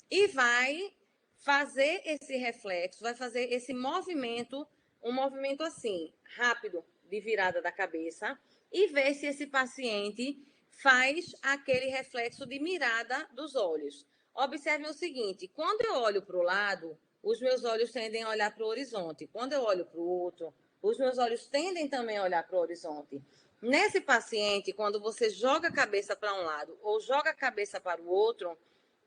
e vai fazer esse reflexo, vai fazer esse movimento, um movimento assim, rápido, de virada da cabeça, e ver se esse paciente faz aquele reflexo de mirada dos olhos. Observe o seguinte, quando eu olho para o lado, os meus olhos tendem a olhar para o horizonte. Quando eu olho para o outro, os meus olhos tendem também a olhar para o horizonte. Nesse paciente, quando você joga a cabeça para um lado ou joga a cabeça para o outro,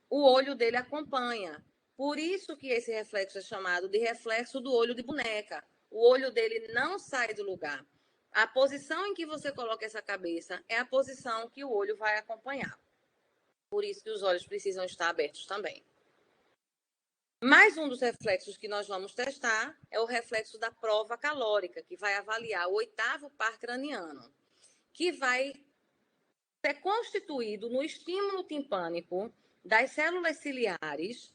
o olho dele acompanha. Por isso que esse reflexo é chamado de reflexo do olho de boneca. O olho dele não sai do lugar. A posição em que você coloca essa cabeça é a posição que o olho vai acompanhar. Por isso que os olhos precisam estar abertos também. Mais um dos reflexos que nós vamos testar é o reflexo da prova calórica, que vai avaliar o oitavo par craniano, que vai ser constituído no estímulo timpânico das células ciliares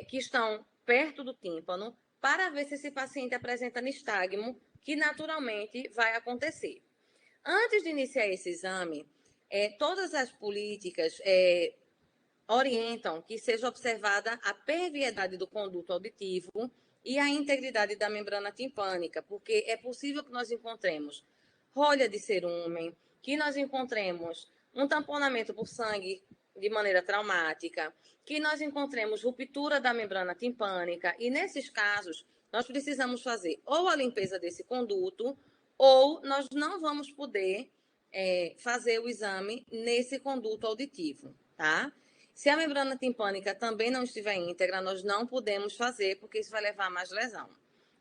que estão perto do tímpano, para ver se esse paciente apresenta nistagmo, que naturalmente vai acontecer. Antes de iniciar esse exame, todas as políticas orientam que seja observada a perviedade do conduto auditivo e a integridade da membrana timpânica, porque é possível que nós encontremos rolha de cerumen, que nós encontremos um tamponamento por sangue de maneira traumática, que nós encontremos ruptura da membrana timpânica, e nesses casos nós precisamos fazer ou a limpeza desse conduto, ou nós não vamos poder fazer o exame nesse conduto auditivo, tá? Se a membrana timpânica também não estiver íntegra, nós não podemos fazer, porque isso vai levar a mais lesão.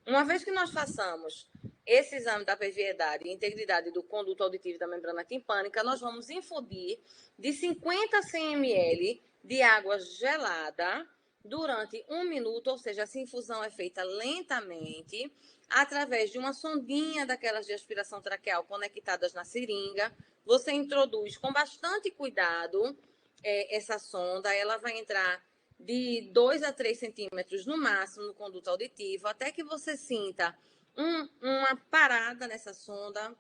Uma vez que nós façamos esse exame da perviedade e integridade do conduto auditivo da membrana timpânica, nós vamos infundir de 50 a 100 ml de água gelada durante 1 minuto, ou seja, essa infusão é feita lentamente, através de uma sondinha daquelas de aspiração traqueal conectadas na seringa. Você introduz com bastante cuidado essa sonda, ela vai entrar de 2 a 3 centímetros no máximo no conduto auditivo, até que você sinta uma parada nessa sonda,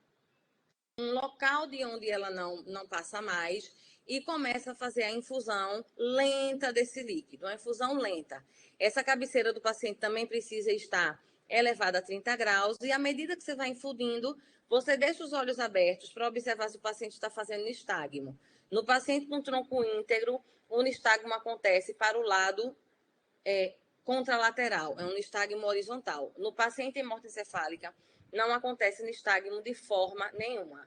um local de onde ela não passa mais, e começa a fazer a infusão lenta desse líquido, uma infusão lenta. Essa cabeceira do paciente também precisa estar elevada a 30 graus, e à medida que você vai infundindo, você deixa os olhos abertos para observar se o paciente está fazendo nistagmo. No paciente com tronco íntegro, o nistagmo acontece para o lado contralateral, é um nistagmo horizontal. No paciente em morte encefálica, não acontece nistagmo de forma nenhuma.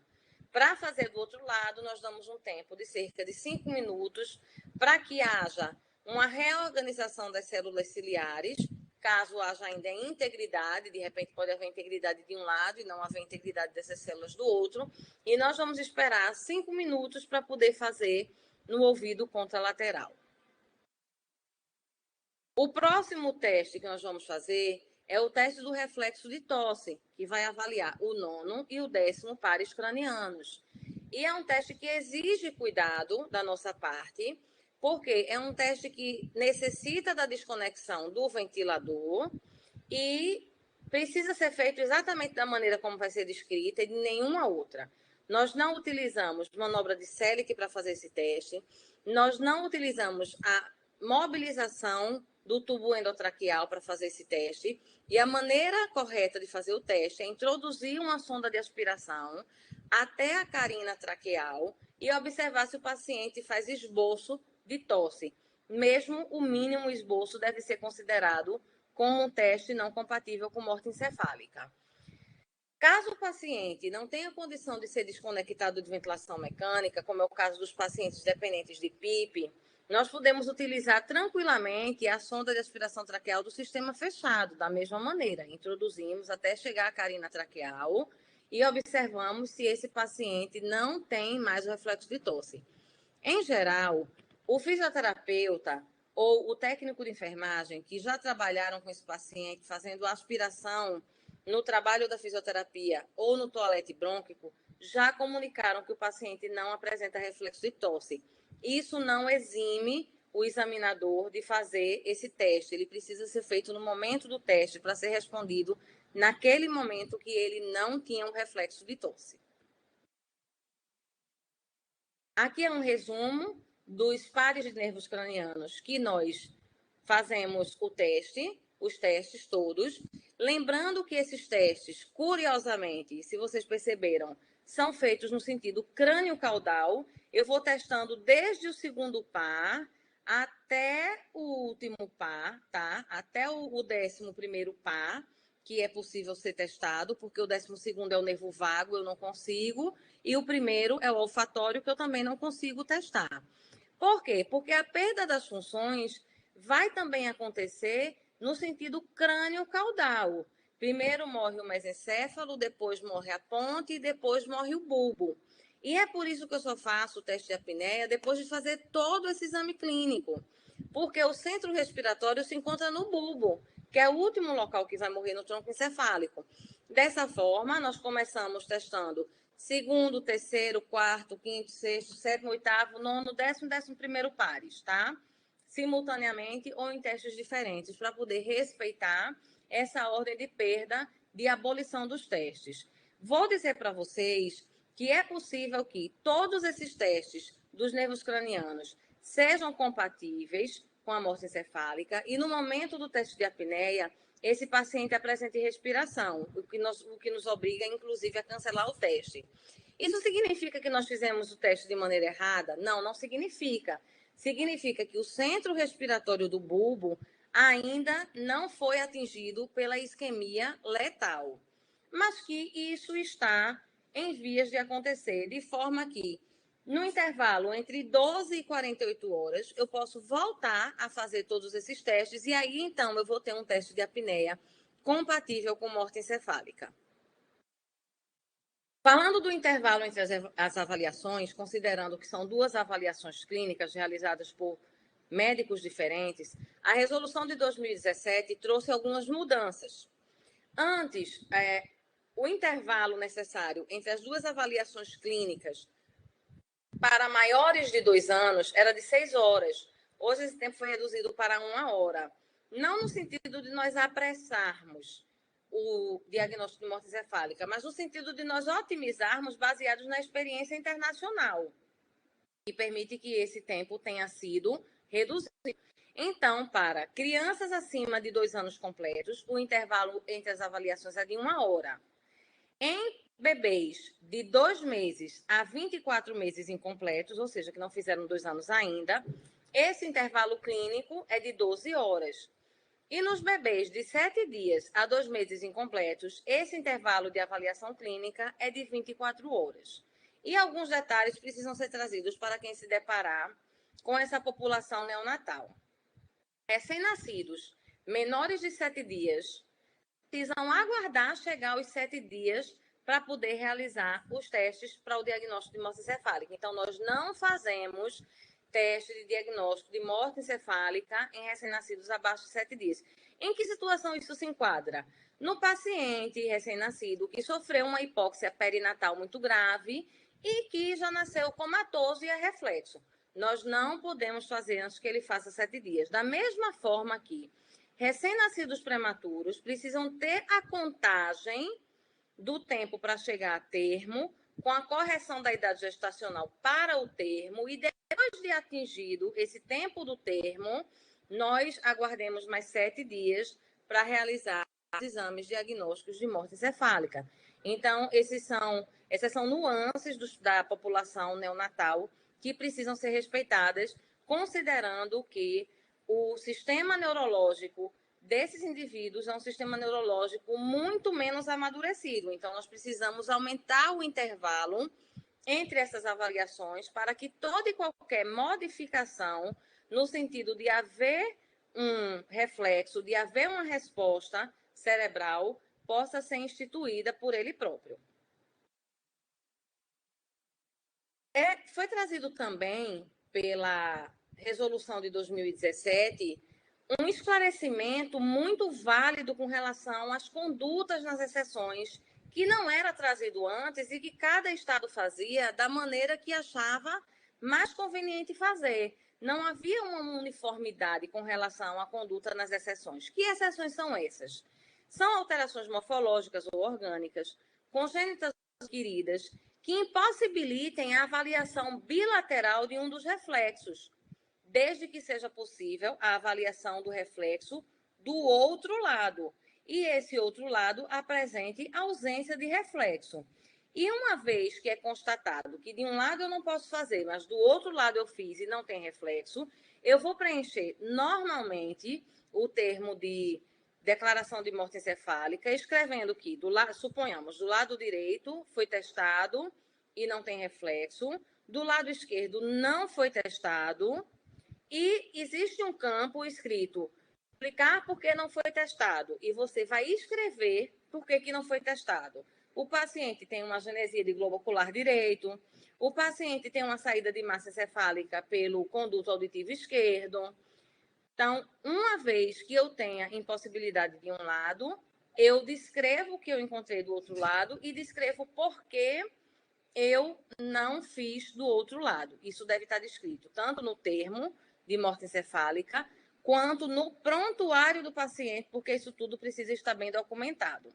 Para fazer do outro lado, nós damos um tempo de cerca de 5 minutos para que haja uma reorganização das células ciliares, caso haja ainda integridade, de repente pode haver integridade de um lado e não haver integridade dessas células do outro, e nós vamos esperar 5 minutos para poder fazer no ouvido contralateral. O próximo teste que nós vamos fazer é o teste do reflexo de tosse, que vai avaliar o 9º e o 10º pares cranianos. E é um teste que exige cuidado da nossa parte, porque é um teste que necessita da desconexão do ventilador e precisa ser feito exatamente da maneira como vai ser descrita e de nenhuma outra. Nós não utilizamos manobra de Selick para fazer esse teste, nós não utilizamos a mobilização do tubo endotraqueal para fazer esse teste, e a maneira correta de fazer o teste é introduzir uma sonda de aspiração até a carina traqueal e observar se o paciente faz esboço de tosse. Mesmo o mínimo esboço deve ser considerado como um teste não compatível com morte encefálica. Caso o paciente não tenha condição de ser desconectado de ventilação mecânica, como é o caso dos pacientes dependentes de PIP, nós podemos utilizar tranquilamente a sonda de aspiração traqueal do sistema fechado, da mesma maneira. Introduzimos até chegar à carina traqueal e observamos se esse paciente não tem mais o reflexo de tosse. Em geral, o fisioterapeuta ou o técnico de enfermagem que já trabalharam com esse paciente fazendo aspiração no trabalho da fisioterapia ou no toalete brônquico, já comunicaram que o paciente não apresenta reflexo de tosse. Isso não exime o examinador de fazer esse teste. Ele precisa ser feito no momento do teste para ser respondido naquele momento que ele não tinha um reflexo de tosse. Aqui é um resumo dos pares de nervos cranianos que nós fazemos o teste, os testes todos. Lembrando que esses testes, curiosamente, se vocês perceberam, são feitos no sentido crânio-caudal. Eu vou testando desde o segundo par até o último par, tá? Até o 11º par, que é possível ser testado, porque o 12º é o nervo vago, eu não consigo, e o primeiro é o olfatório, que eu também não consigo testar. Por quê? Porque a perda das funções vai também acontecer no sentido crânio-caudal. Primeiro morre o mesencéfalo, depois morre a ponte e depois morre o bulbo. E é por isso que eu só faço o teste de apneia depois de fazer todo esse exame clínico. Porque o centro respiratório se encontra no bulbo, que é o último local que vai morrer no tronco encefálico. Dessa forma, nós começamos testando segundo, terceiro, quarto, quinto, sexto, sétimo, oitavo, nono, 11º pares, tá? Simultaneamente ou em testes diferentes, para poder respeitar essa ordem de perda de abolição dos testes. Vou dizer para vocês que é possível que todos esses testes dos nervos cranianos sejam compatíveis com a morte encefálica e no momento do teste de apneia, esse paciente apresente respiração, o que nos obriga, inclusive, a cancelar o teste. Isso significa que nós fizemos o teste de maneira errada? Não, não significa. Significa que o centro respiratório do bulbo ainda não foi atingido pela isquemia letal, mas que isso está em vias de acontecer, de forma que, no intervalo entre 12 e 48 horas, eu posso voltar a fazer todos esses testes e aí, então, eu vou ter um teste de apneia compatível com morte encefálica. Falando do intervalo entre as avaliações, considerando que são 2 avaliações clínicas realizadas por médicos diferentes, a resolução de 2017 trouxe algumas mudanças. Antes, o intervalo necessário entre as 2 avaliações clínicas para maiores de 2 anos era de 6 horas. Hoje esse tempo foi reduzido para 1 hora. Não no sentido de nós apressarmos o diagnóstico de morte encefálica, mas no sentido de nós otimizarmos baseados na experiência internacional, que permite que esse tempo tenha sido reduzido. Então, para crianças acima de 2 anos completos, o intervalo entre as avaliações é de 1 hora. Em bebês de 2 meses a 24 meses incompletos, ou seja, que não fizeram 2 anos ainda, esse intervalo clínico é de 12 horas. E nos bebês de 7 dias a 2 meses incompletos, esse intervalo de avaliação clínica é de 24 horas. E alguns detalhes precisam ser trazidos para quem se deparar com essa população neonatal. Recém-nascidos menores de 7 dias precisam aguardar chegar aos 7 dias para poder realizar os testes para o diagnóstico de morte encefálica. Então, nós não fazemos teste de diagnóstico de morte encefálica em recém-nascidos abaixo de 7 dias. Em que situação isso se enquadra? No paciente recém-nascido que sofreu uma hipóxia perinatal muito grave e que já nasceu comatoso e é reflexo. Nós não podemos fazer antes que ele faça 7 dias. Da mesma forma que recém-nascidos prematuros precisam ter a contagem do tempo para chegar a termo, com a correção da idade gestacional para o termo, e depois de atingido esse tempo do termo, nós aguardemos mais 7 dias para realizar os exames diagnósticos de morte encefálica. Então, essas são nuances da população neonatal que precisam ser respeitadas, considerando que o sistema neurológico desses indivíduos é um sistema neurológico muito menos amadurecido. Então, nós precisamos aumentar o intervalo entre essas avaliações para que toda e qualquer modificação no sentido de haver um reflexo, de haver uma resposta cerebral, possa ser instituída por ele próprio. Foi trazido também pela resolução de 2017 um esclarecimento muito válido com relação às condutas nas exceções, que não era trazido antes e que cada estado fazia da maneira que achava mais conveniente fazer. Não havia uma uniformidade com relação à conduta nas exceções. Que exceções são essas? São alterações morfológicas ou orgânicas, congênitas ou adquiridas, que impossibilitem a avaliação bilateral de um dos reflexos, desde que seja possível a avaliação do reflexo do outro lado, e esse outro lado apresente ausência de reflexo. E uma vez que é constatado que de um lado eu não posso fazer, mas do outro lado eu fiz e não tem reflexo, eu vou preencher normalmente o termo de declaração de morte encefálica, escrevendo que, suponhamos, do lado direito foi testado e não tem reflexo, do lado esquerdo não foi testado, e existe um campo escrito explicar por que não foi testado, e você vai escrever por que não foi testado. O paciente tem uma agenesia de globo ocular direito, o paciente tem uma saída de massa encefálica pelo conduto auditivo esquerdo. Então, uma vez que eu tenha impossibilidade de um lado, eu descrevo o que eu encontrei do outro lado e descrevo por que eu não fiz do outro lado. Isso deve estar descrito tanto no termo de morte encefálica, quanto no prontuário do paciente, porque isso tudo precisa estar bem documentado.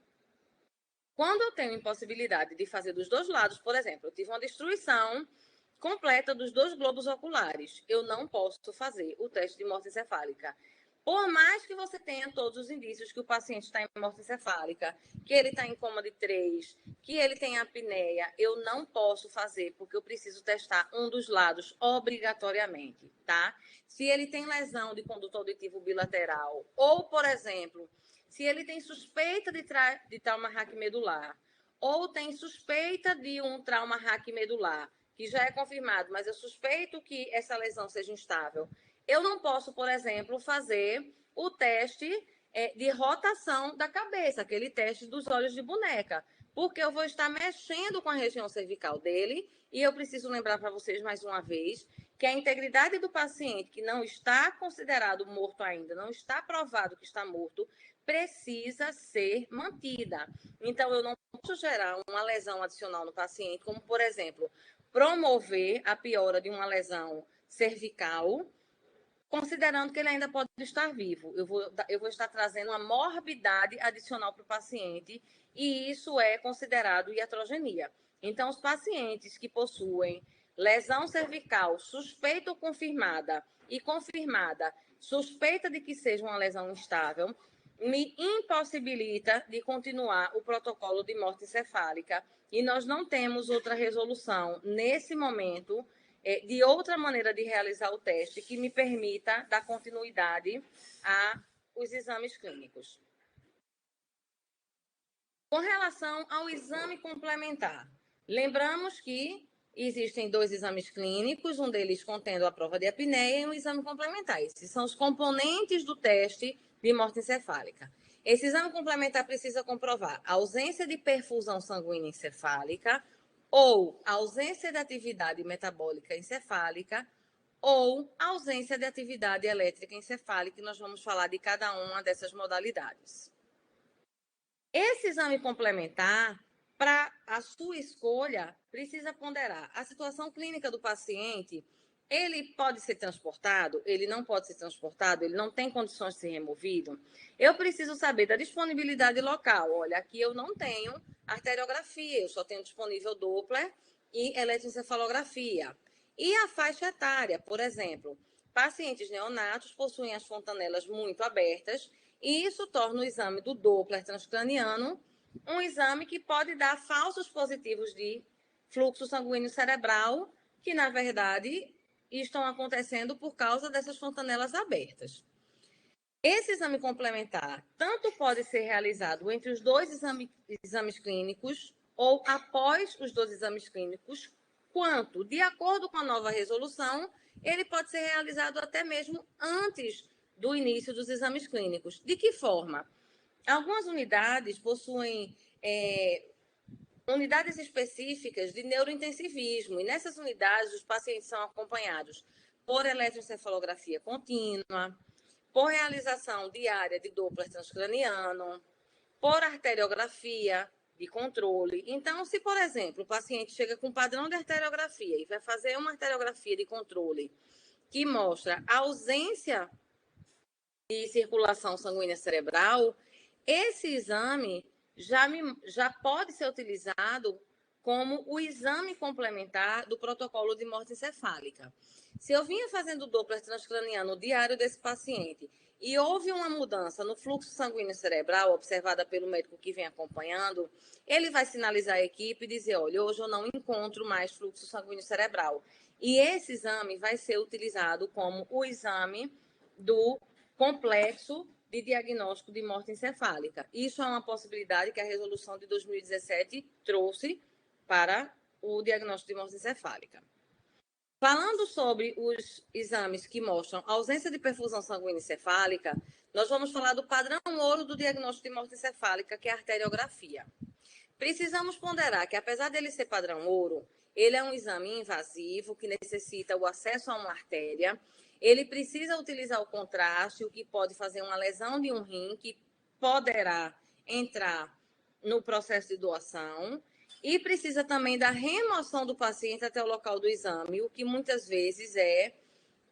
Quando eu tenho impossibilidade de fazer dos dois lados, por exemplo, eu tive uma destruição completa dos dois globos oculares, eu não posso fazer o teste de morte encefálica. Por mais que você tenha todos os indícios que o paciente está em morte encefálica, que ele está em coma de 3, que ele tem apneia, eu não posso fazer, porque eu preciso testar um dos lados obrigatoriamente, tá? Se ele tem lesão de conduto auditivo bilateral, ou, por exemplo, se ele tem suspeita de trauma raquimedular, ou tem suspeita de um trauma raquimedular, que já é confirmado, mas eu suspeito que essa lesão seja instável, eu não posso, por exemplo, fazer o teste de rotação da cabeça, aquele teste dos olhos de boneca, porque eu vou estar mexendo com a região cervical dele, e eu preciso lembrar para vocês mais uma vez que a integridade do paciente que não está considerado morto ainda, não está provado que está morto, precisa ser mantida. Então, eu não posso gerar uma lesão adicional no paciente, como, por exemplo, promover a piora de uma lesão cervical, considerando que ele ainda pode estar vivo. Eu vou estar trazendo uma morbidade adicional para o paciente, e isso é considerado iatrogenia. Então, os pacientes que possuem lesão cervical suspeita ou confirmada, e confirmada, suspeita de que seja uma lesão instável, me impossibilita de continuar o protocolo de morte encefálica, e nós não temos outra resolução nesse momento de outra maneira de realizar o teste que me permita dar continuidade aos exames clínicos. Com relação ao exame complementar, lembramos que existem 2 exames clínicos, um deles contendo a prova de apneia e um exame complementar. Esses são os componentes do teste de morte encefálica. Esse exame complementar precisa comprovar a ausência de perfusão sanguínea encefálica, ou ausência de atividade metabólica encefálica, ou ausência de atividade elétrica encefálica, e nós vamos falar de cada uma dessas modalidades. Esse exame complementar, para a sua escolha, precisa ponderar a situação clínica do paciente. Ele pode ser transportado? Ele não pode ser transportado? Ele não tem condições de ser removido? Eu preciso saber da disponibilidade local. Olha, aqui eu não tenho arteriografia, eu só tenho disponível Doppler e eletroencefalografia. E a faixa etária, por exemplo, pacientes neonatos possuem as fontanelas muito abertas, e isso torna o exame do Doppler transcraniano um exame que pode dar falsos positivos de fluxo sanguíneo cerebral, que, na verdade, estão acontecendo por causa dessas fontanelas abertas. Esse exame complementar tanto pode ser realizado entre os dois exames clínicos ou após os dois exames clínicos, quanto, de acordo com a nova resolução, ele pode ser realizado até mesmo antes do início dos exames clínicos. De que forma? Algumas unidades possuem unidades específicas de neurointensivismo, e nessas unidades os pacientes são acompanhados por eletroencefalografia contínua, por realização diária de Doppler transcraniano, por arteriografia de controle. Então, se, por exemplo, o paciente chega com padrão de arteriografia e vai fazer uma arteriografia de controle que mostra a ausência de circulação sanguínea cerebral, esse exame já pode ser utilizado como o exame complementar do protocolo de morte encefálica. Se eu vinha fazendo Doppler transcraniano diário desse paciente e houve uma mudança no fluxo sanguíneo cerebral observada pelo médico que vem acompanhando, ele vai sinalizar a equipe e dizer, olha, hoje eu não encontro mais fluxo sanguíneo cerebral. E esse exame vai ser utilizado como o exame do complexo de diagnóstico de morte encefálica. Isso é uma possibilidade que a resolução de 2017 trouxe para o diagnóstico de morte encefálica. Falando sobre os exames que mostram ausência de perfusão sanguínea encefálica, nós vamos falar do padrão ouro do diagnóstico de morte encefálica, que é a arteriografia. Precisamos ponderar que, apesar dele ser padrão ouro, ele é um exame invasivo que necessita o acesso a uma artéria. Ele precisa utilizar o contraste, o que pode fazer uma lesão de um rim, que poderá entrar no processo de doação. E precisa também da remoção do paciente até o local do exame, o que muitas vezes é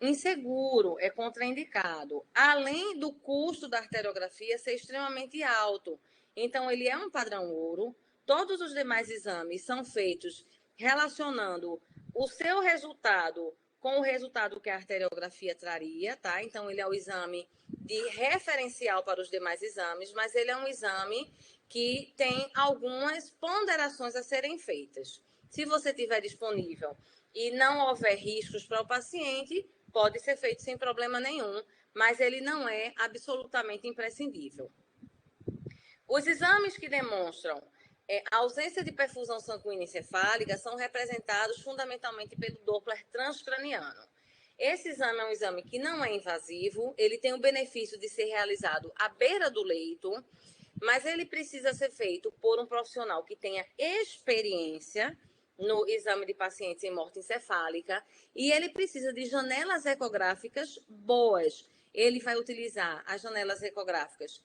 inseguro, é contraindicado. Além do custo da arteriografia ser extremamente alto. Então, ele é um padrão ouro. Todos os demais exames são feitos relacionando o seu resultado com o resultado que a arteriografia traria, tá? Então, ele é o exame de referencial para os demais exames, mas ele é um exame que tem algumas ponderações a serem feitas. Se você tiver disponível e não houver riscos para o paciente, pode ser feito sem problema nenhum, mas ele não é absolutamente imprescindível. Os exames que demonstram a ausência de perfusão sanguínea encefálica são representados fundamentalmente pelo Doppler transcraniano. Esse exame é um exame que não é invasivo, ele tem o benefício de ser realizado à beira do leito, mas ele precisa ser feito por um profissional que tenha experiência no exame de pacientes em morte encefálica, e ele precisa de janelas ecográficas boas. Ele vai utilizar as janelas ecográficas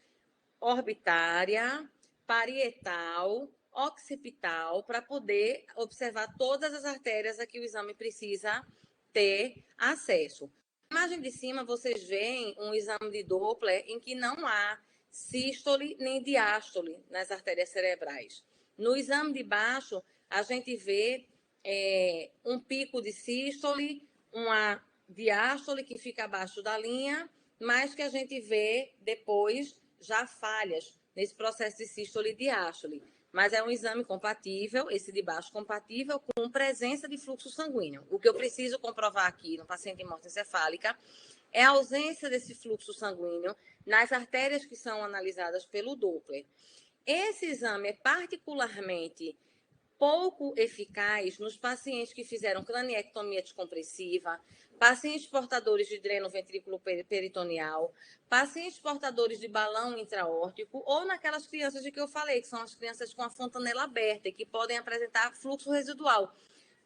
orbitária, parietal, occipital, para poder observar todas as artérias a que o exame precisa ter acesso. Na imagem de cima, vocês veem um exame de Doppler em que não há sístole nem diástole nas artérias cerebrais. No exame de baixo, a gente vê um pico de sístole, uma diástole que fica abaixo da linha, mas que a gente vê depois já falhas nesse processo de sístole e diástole. Mas é um exame compatível, esse de baixo compatível, com presença de fluxo sanguíneo. O que eu preciso comprovar aqui no paciente em morte encefálica é a ausência desse fluxo sanguíneo nas artérias que são analisadas pelo Doppler. Esse exame é particularmente pouco eficaz nos pacientes que fizeram craniectomia descompressiva, pacientes portadores de dreno ventrículo peritoneal, pacientes portadores de balão intraórtico ou naquelas crianças de que eu falei, que são as crianças com a fontanela aberta e que podem apresentar fluxo residual.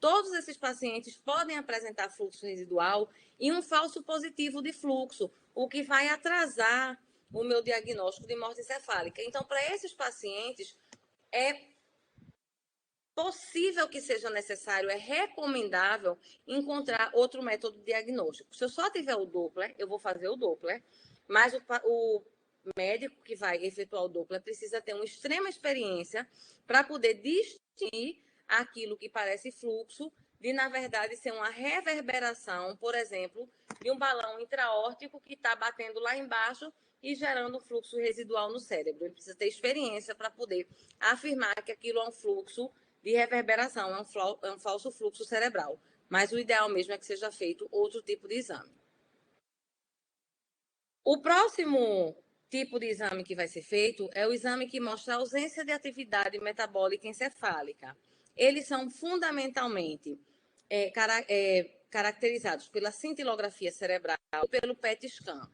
todos esses pacientes podem apresentar fluxo residual e um falso positivo de fluxo, o que vai atrasar o meu diagnóstico de morte encefálica. Então, para esses pacientes, é possível que seja necessário, é recomendável encontrar outro método diagnóstico. Se eu só tiver o Doppler, eu vou fazer o Doppler, mas o médico que vai efetuar o Doppler precisa ter uma extrema experiência para poder distinguir aquilo que parece fluxo de, na verdade, ser uma reverberação, por exemplo, de um balão intraórtico que está batendo lá embaixo e gerando fluxo residual no cérebro. Ele precisa ter experiência para poder afirmar que aquilo é um fluxo de reverberação, é um falso fluxo cerebral. Mas o ideal mesmo é que seja feito outro tipo de exame. O próximo tipo de exame que vai ser feito é o exame que mostra a ausência de atividade metabólica encefálica. Eles são fundamentalmente caracterizados pela cintilografia cerebral e pelo PET scan.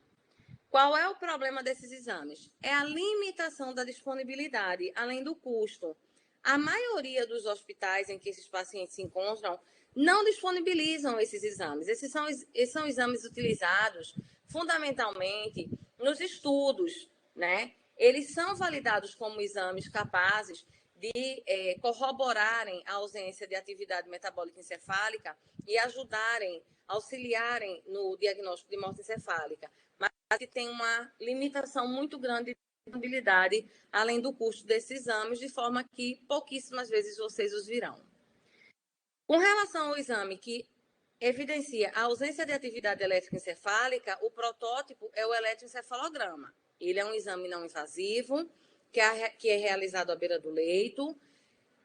Qual é o problema desses exames? É a limitação da disponibilidade, além do custo. A maioria dos hospitais em que esses pacientes se encontram não disponibilizam esses exames. Esses são exames utilizados fundamentalmente nos estudos, né? Eles são validados como exames capazes de corroborarem a ausência de atividade metabólica encefálica e ajudarem, auxiliarem no diagnóstico de morte encefálica, mas que tem uma limitação muito grande de disponibilidade, além do custo desses exames, de forma que pouquíssimas vezes vocês os virão. Com relação ao exame que evidencia a ausência de atividade elétrica encefálica, o protótipo é o eletroencefalograma. Ele é um exame não invasivo, que é realizado à beira do leito.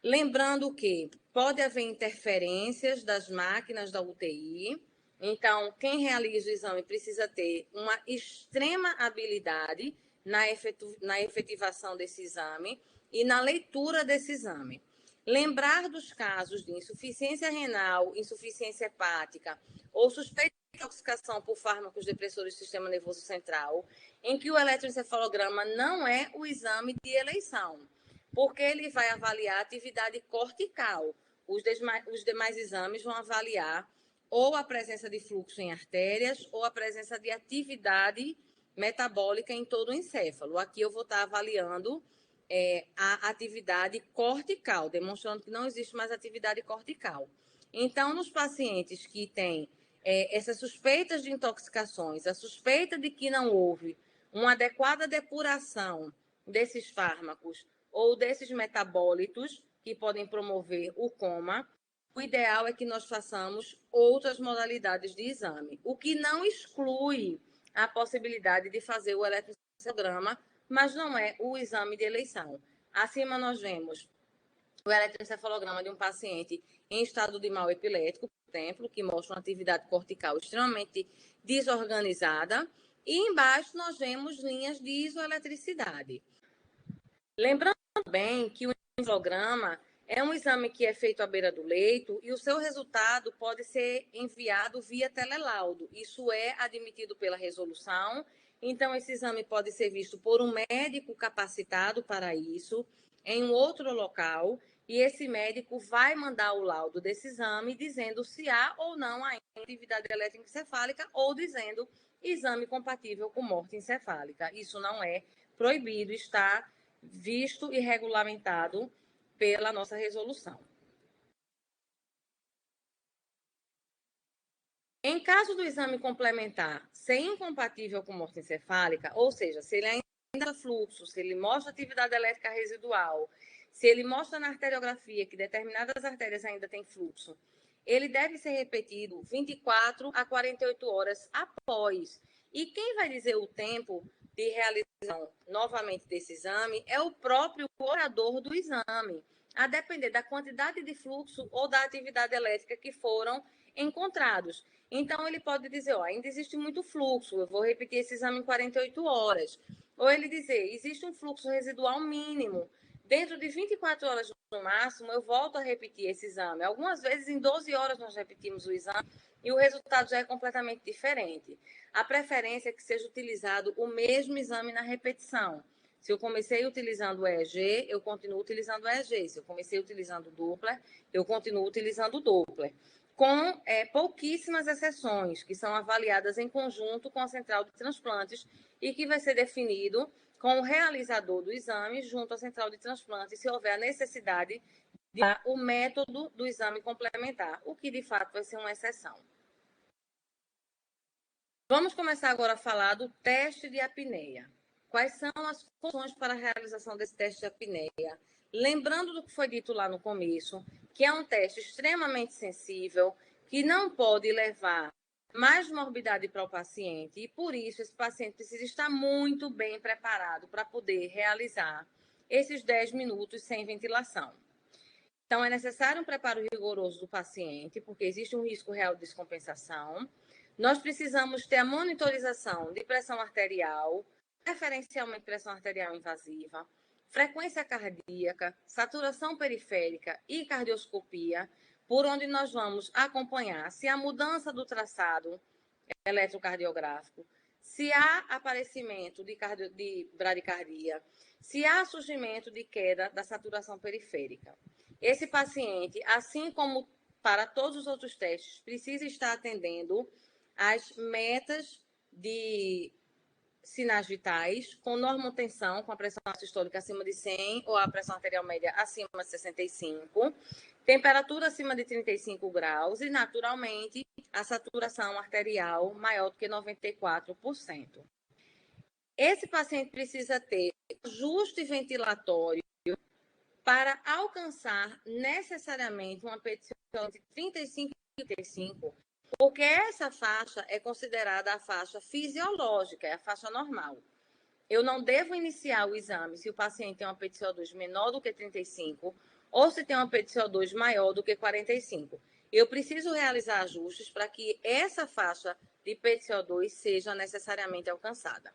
Lembrando que pode haver interferências das máquinas da UTI. Então, quem realiza o exame precisa ter uma extrema habilidade na efetivação desse exame e na leitura desse exame. Lembrar dos casos de insuficiência renal, insuficiência hepática ou suspeita de intoxicação por fármacos depressores do sistema nervoso central, em que o eletroencefalograma não é o exame de eleição, porque ele vai avaliar a atividade cortical. Os demais exames vão avaliar ou a presença de fluxo em artérias ou a presença de atividade metabólica em todo o encéfalo. Aqui eu vou estar avaliando a atividade cortical, demonstrando que não existe mais atividade cortical. Então, nos pacientes que têm essas suspeitas de intoxicações, a suspeita de que não houve uma adequada depuração desses fármacos ou desses metabólitos que podem promover o coma, o ideal é que nós façamos outras modalidades de exame, o que não exclui a possibilidade de fazer o eletroencefalograma, mas não é o exame de eleição. Acima nós vemos o eletroencefalograma de um paciente em estado de mal epilético, por exemplo, que mostra uma atividade cortical extremamente desorganizada, e embaixo nós vemos linhas de isoeletricidade. Lembrando também que o encefalograma é um exame que é feito à beira do leito e o seu resultado pode ser enviado via telelaudo. Isso é admitido pela resolução. Então, esse exame pode ser visto por um médico capacitado para isso, em um outro local, e esse médico vai mandar o laudo desse exame dizendo se há ou não a atividade elétrica encefálica ou dizendo exame compatível com morte encefálica. Isso não é proibido, está visto e regulamentado pela nossa resolução. Em caso do exame complementar ser incompatível com morte encefálica, ou seja, se ele ainda dá fluxo, se ele mostra atividade elétrica residual, se ele mostra na arteriografia que determinadas artérias ainda têm fluxo, ele deve ser repetido 24 a 48 horas após. E quem vai dizer o tempo de realização novamente desse exame é o próprio orador do exame, a depender da quantidade de fluxo ou da atividade elétrica que foram encontrados. Então, ele pode dizer, ainda existe muito fluxo, eu vou repetir esse exame em 48 horas. Ou ele dizer, existe um fluxo residual mínimo. Dentro de 24 horas no máximo, eu volto a repetir esse exame. Algumas vezes, em 12 horas, nós repetimos o exame e o resultado já é completamente diferente. A preferência é que seja utilizado o mesmo exame na repetição. Se eu comecei utilizando o EEG, eu continuo utilizando o EEG. Se eu comecei utilizando o Doppler, eu continuo utilizando o Doppler. Com pouquíssimas exceções, que são avaliadas em conjunto com a central de transplantes e que vai ser definido com o realizador do exame junto à central de transplantes, se houver a necessidade de dar o método do exame complementar, o que de fato vai ser uma exceção. Vamos começar agora a falar do teste de apneia. Quais são as condições para a realização desse teste de apneia? Lembrando do que foi dito lá no começo, que é um teste extremamente sensível, que não pode levar mais morbidade para o paciente, e por isso esse paciente precisa estar muito bem preparado para poder realizar esses 10 minutos sem ventilação. Então, é necessário um preparo rigoroso do paciente, porque existe um risco real de descompensação. Nós precisamos ter a monitorização de pressão arterial, preferencialmente pressão arterial invasiva, frequência cardíaca, saturação periférica e cardioscopia, por onde nós vamos acompanhar se há mudança do traçado eletrocardiográfico, se há aparecimento de bradicardia, se há surgimento de queda da saturação periférica. Esse paciente, assim como para todos os outros testes, precisa estar atendendo às metas de sinais vitais, com normotensão, com a pressão sistólica acima de 100 ou a pressão arterial média acima de 65, temperatura acima de 35 graus e, naturalmente, a saturação arterial maior do que 94%. Esse paciente precisa ter ajuste ventilatório para alcançar necessariamente uma petição de 35 e 35, porque essa faixa é considerada a faixa fisiológica, é a faixa normal. Eu não devo iniciar o exame se o paciente tem uma PTCO2 menor do que 35 ou se tem uma PTCO2 maior do que 45. Eu preciso realizar ajustes para que essa faixa de PTCO2 seja necessariamente alcançada.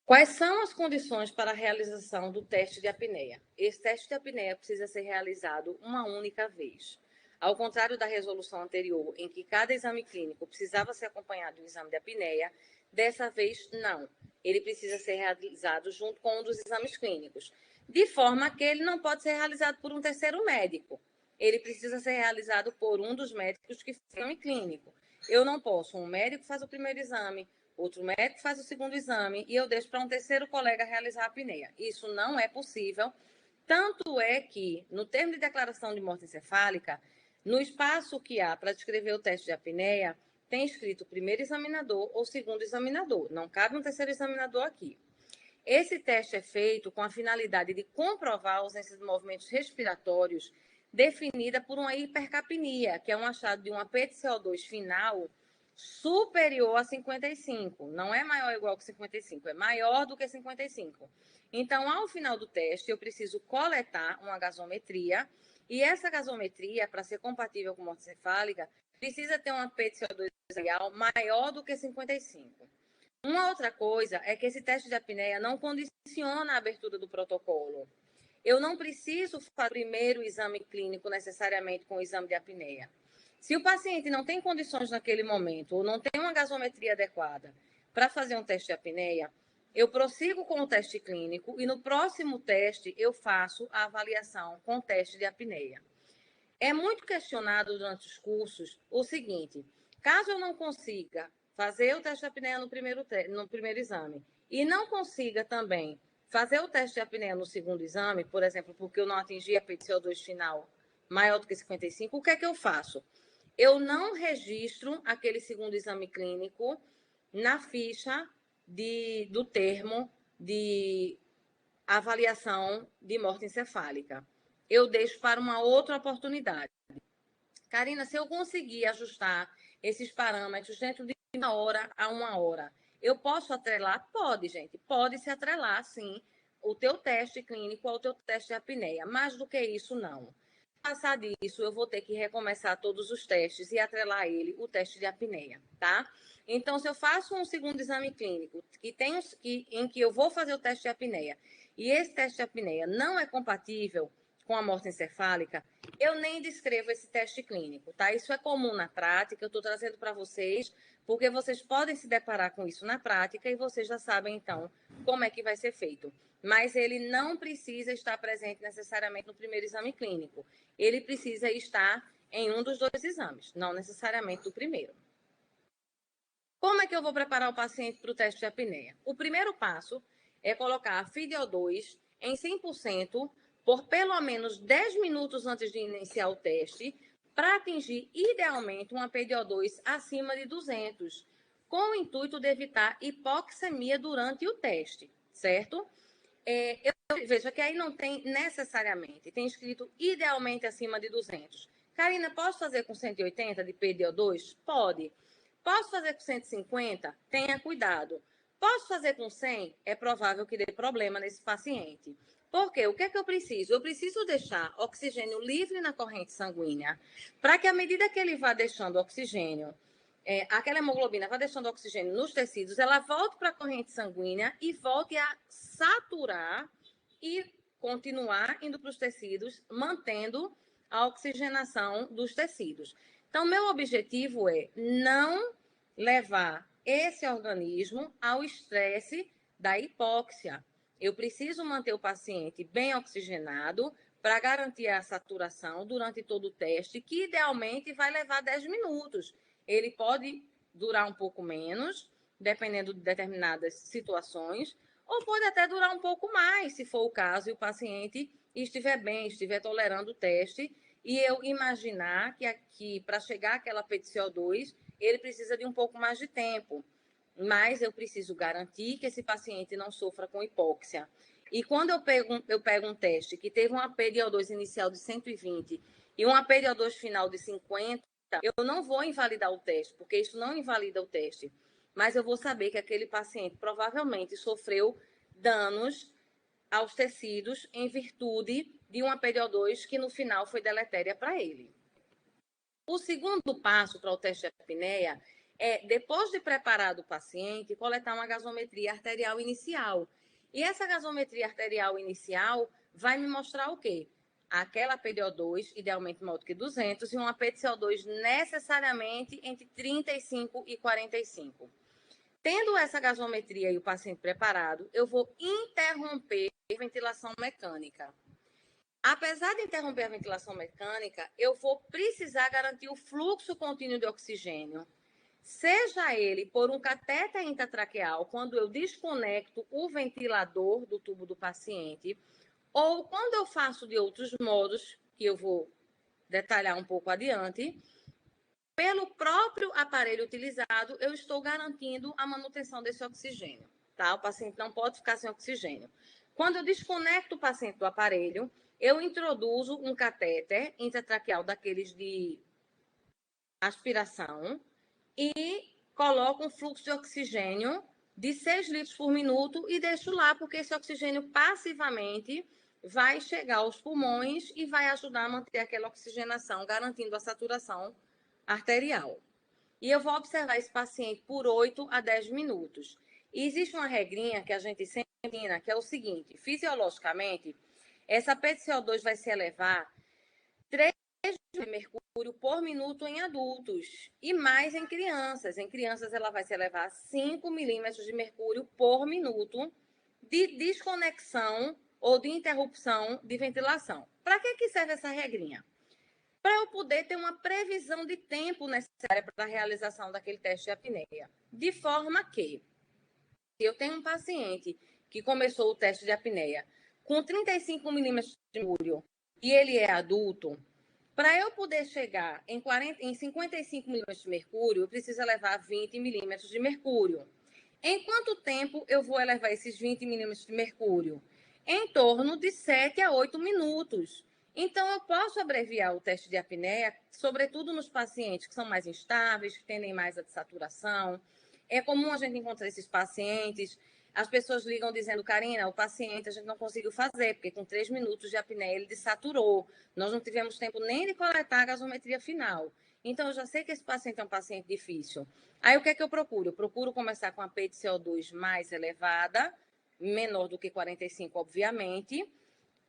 Quais são as condições para a realização do teste de apneia? Esse teste de apneia precisa ser realizado uma única vez. Ao contrário da resolução anterior, em que cada exame clínico precisava ser acompanhado de um exame de apneia, dessa vez não. Ele precisa ser realizado junto com um dos exames clínicos, de forma que ele não pode ser realizado por um terceiro médico. Ele precisa ser realizado por um dos médicos que faz o clínico. Eu não posso, um médico faz o primeiro exame, outro médico faz o segundo exame e eu deixo para um terceiro colega realizar a apneia. Isso não é possível. Tanto é que, no termo de declaração de morte encefálica, no espaço que há para descrever o teste de apneia, tem escrito primeiro examinador ou segundo examinador. Não cabe um terceiro examinador aqui. Esse teste é feito com a finalidade de comprovar a ausência de movimentos respiratórios definida por uma hipercapnia, que é um achado de uma PTCO2 final superior a 55. Não é maior ou igual que 55, é maior do que 55. Então, ao final do teste, eu preciso coletar uma gasometria, e essa gasometria, para ser compatível com morte encefálica, precisa ter uma PTCO2 real maior do que 55. Uma outra coisa é que esse teste de apneia não condiciona a abertura do protocolo. Eu não preciso fazer o primeiro exame clínico necessariamente com o exame de apneia. Se o paciente não tem condições naquele momento ou não tem uma gasometria adequada para fazer um teste de apneia, eu prossigo com o teste clínico e no próximo teste eu faço a avaliação com o teste de apneia. É muito questionado durante os cursos o seguinte: caso eu não consiga fazer o teste de apneia no primeiro exame e não consiga também fazer o teste de apneia no segundo exame, por exemplo, porque eu não atingi a PTCO2 final maior do que 55, o que é que eu faço? Eu não registro aquele segundo exame clínico na ficha do termo de avaliação de morte encefálica. Eu deixo para uma outra oportunidade. Karina, se eu conseguir ajustar esses parâmetros dentro de 1 hora a 1 hora, eu posso atrelar? Pode, gente. Pode se atrelar, sim, o teu teste clínico ao teu teste de apneia. Mais do que isso, não. Passar disso, eu vou ter que recomeçar todos os testes e atrelar a ele o teste de apneia, tá? Então, se eu faço um segundo exame clínico em que eu vou fazer o teste de apneia e esse teste de apneia não é compatível com a morte encefálica, eu nem descrevo esse teste clínico, tá? Isso é comum na prática, eu estou trazendo para vocês, porque vocês podem se deparar com isso na prática e vocês já sabem, então, como é que vai ser feito. Mas ele não precisa estar presente necessariamente no primeiro exame clínico. Ele precisa estar em um dos 2 exames, não necessariamente do primeiro. Como é que eu vou preparar o paciente para o teste de apneia? O primeiro passo é colocar a FiDO2 em 100% por pelo menos 10 minutos antes de iniciar o teste, para atingir idealmente uma PDO2 acima de 200, com o intuito de evitar hipoxemia durante o teste, certo? Veja que aí não tem necessariamente, tem escrito idealmente acima de 200. Karina, posso fazer com 180 de PDO2? Pode. Posso fazer com 150? Tenha cuidado. Posso fazer com 100? É provável que dê problema nesse paciente. Por quê? O que é que eu preciso? Eu preciso deixar oxigênio livre na corrente sanguínea, para que à medida que ele vá deixando oxigênio, aquela hemoglobina vai deixando oxigênio nos tecidos, ela volte para a corrente sanguínea e volte a saturar e continuar indo para os tecidos, mantendo a oxigenação dos tecidos. Então, meu objetivo é não levar esse organismo ao estresse da hipóxia. Eu preciso manter o paciente bem oxigenado para garantir a saturação durante todo o teste, que idealmente vai levar 10 minutos. Ele pode durar um pouco menos, dependendo de determinadas situações, ou pode até durar um pouco mais, se for o caso, e o paciente estiver bem, estiver tolerando o teste, e eu imaginar que aqui, para chegar àquela PTCO2, ele precisa de um pouco mais de tempo. Mas eu preciso garantir que esse paciente não sofra com hipóxia. E quando eu pego um teste que teve uma PDO2 inicial de 120 e uma PDO2 final de 50, eu não vou invalidar o teste, porque isso não invalida o teste. Mas eu vou saber que aquele paciente provavelmente sofreu danos aos tecidos em virtude de uma PDO2 que no final foi deletéria para ele. O segundo passo para o teste de apneia é, depois de preparar o paciente, coletar uma gasometria arterial inicial. E essa gasometria arterial inicial vai me mostrar o quê? Aquela PDO2, idealmente maior do que 200, e uma PCO2 necessariamente entre 35 e 45. Tendo essa gasometria e o paciente preparado, eu vou interromper a ventilação mecânica. Apesar de interromper a ventilação mecânica, eu vou precisar garantir o fluxo contínuo de oxigênio, seja ele por um catéter intratraqueal, quando eu desconecto o ventilador do tubo do paciente, ou quando eu faço de outros modos, que eu vou detalhar um pouco adiante, pelo próprio aparelho utilizado, eu estou garantindo a manutenção desse oxigênio, tá? O paciente não pode ficar sem oxigênio. Quando eu desconecto o paciente do aparelho, eu introduzo um catéter intratraqueal daqueles de aspiração e coloco um fluxo de oxigênio de 6 litros por minuto e deixo lá, porque esse oxigênio passivamente vai chegar aos pulmões e vai ajudar a manter aquela oxigenação, garantindo a saturação arterial. E eu vou observar esse paciente por 8 a 10 minutos. E existe uma regrinha que a gente sempre ensina, que é o seguinte: fisiologicamente, essa PCO2 vai se elevar 3 de mercúrio por minuto em adultos e mais em crianças. Em crianças, ela vai se elevar 5 milímetros de mercúrio por minuto de desconexão ou de interrupção de ventilação. Para que serve essa regrinha? Para eu poder ter uma previsão de tempo necessária para a realização daquele teste de apneia. De forma que, se eu tenho um paciente que começou o teste de apneia com 35 milímetros de mercúrio e ele é adulto, para eu poder chegar em 55 milímetros de mercúrio, eu preciso elevar 20 milímetros de mercúrio. Em quanto tempo eu vou elevar esses 20 milímetros de mercúrio? Em torno de 7 a 8 minutos. Então, eu posso abreviar o teste de apneia, sobretudo nos pacientes que são mais instáveis, que tendem mais a desaturação. É comum a gente encontrar esses pacientes. As pessoas ligam dizendo, Karina, o paciente a gente não conseguiu fazer, porque com 3 minutos de apneia ele desaturou. Nós não tivemos tempo nem de coletar a gasometria final. Então, eu já sei que esse paciente é um paciente difícil. Aí, o que é que eu procuro? Eu procuro começar com a PTCO2 mais elevada, menor do que 45, obviamente,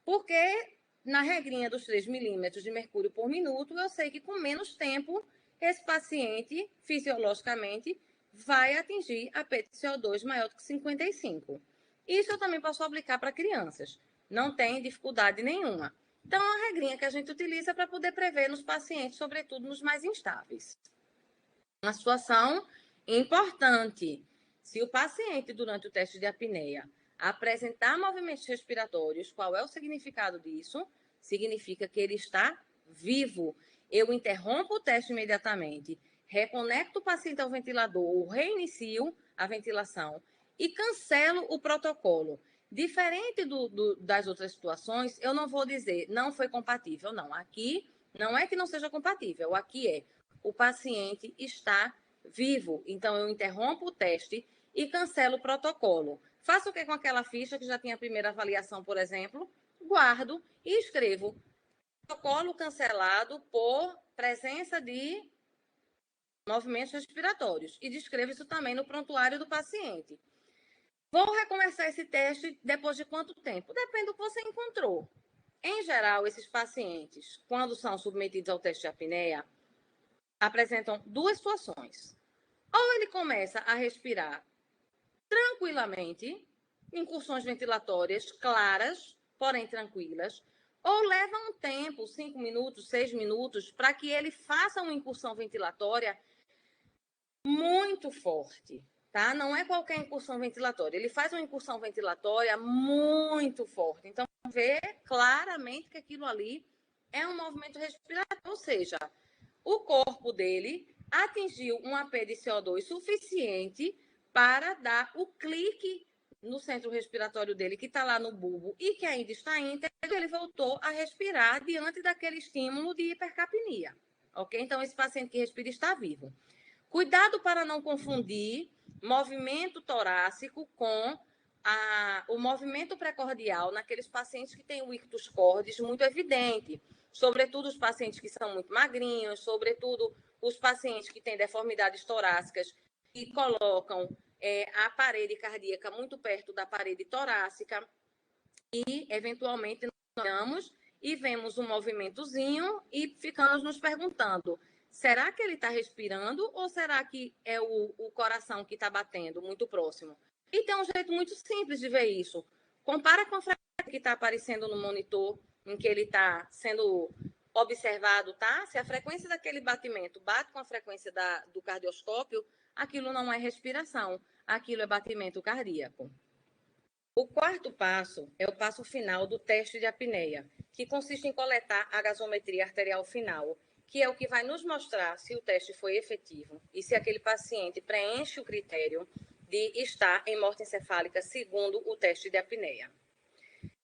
porque na regrinha dos 3 milímetros de mercúrio por minuto, eu sei que com menos tempo, esse paciente, fisiologicamente, vai atingir a PTCO2 maior do que 55. Isso eu também posso aplicar para crianças. Não tem dificuldade nenhuma. Então, é uma regrinha que a gente utiliza para poder prever nos pacientes, sobretudo nos mais instáveis. Uma situação importante. Se o paciente, durante o teste de apneia, apresentar movimentos respiratórios, qual é o significado disso? Significa que ele está vivo. Eu interrompo o teste imediatamente, reconecto o paciente ao ventilador, ou reinicio a ventilação e cancelo o protocolo. Diferente das outras situações, eu não vou dizer não foi compatível, não. Aqui não é que não seja compatível, aqui é o paciente está vivo. Então, eu interrompo o teste e cancelo o protocolo. Faço o que com aquela ficha que já tinha a primeira avaliação, por exemplo? Guardo e escrevo protocolo cancelado por presença de movimentos respiratórios. E descrevo isso também no prontuário do paciente. Vou recomeçar esse teste depois de quanto tempo? Depende do que você encontrou. Em geral, esses pacientes, quando são submetidos ao teste de apneia, apresentam duas situações. Ou ele começa a respirar tranquilamente, incursões ventilatórias claras, porém tranquilas, ou leva um tempo, 5 minutos, 6 minutos, para que ele faça uma incursão ventilatória muito forte, tá? Não é qualquer incursão ventilatória. Ele faz uma incursão ventilatória muito forte. Então, vê claramente que aquilo ali é um movimento respiratório, ou seja, o corpo dele atingiu um AP de CO2 suficiente para dar o clique no centro respiratório dele, que está lá no bulbo e que ainda está íntegro, ele voltou a respirar diante daquele estímulo de hipercapnia. Ok? Então, esse paciente que respira está vivo. Cuidado para não confundir movimento torácico com o movimento precordial naqueles pacientes que têm o ictus cordis muito evidente, sobretudo os pacientes que são muito magrinhos, sobretudo os pacientes que têm deformidades torácicas e colocam a parede cardíaca muito perto da parede torácica e, eventualmente, nós olhamos e vemos um movimentozinho e ficamos nos perguntando: será que ele está respirando ou será que é o coração que está batendo muito próximo? E tem um jeito muito simples de ver isso. Compara com a frequência que está aparecendo no monitor em que ele está sendo observado, tá? Se a frequência daquele batimento bate com a frequência do cardioscópio, aquilo não é respiração, aquilo é batimento cardíaco. O quarto passo é o passo final do teste de apneia, que consiste em coletar a gasometria arterial final, que é o que vai nos mostrar se o teste foi efetivo e se aquele paciente preenche o critério de estar em morte encefálica segundo o teste de apneia.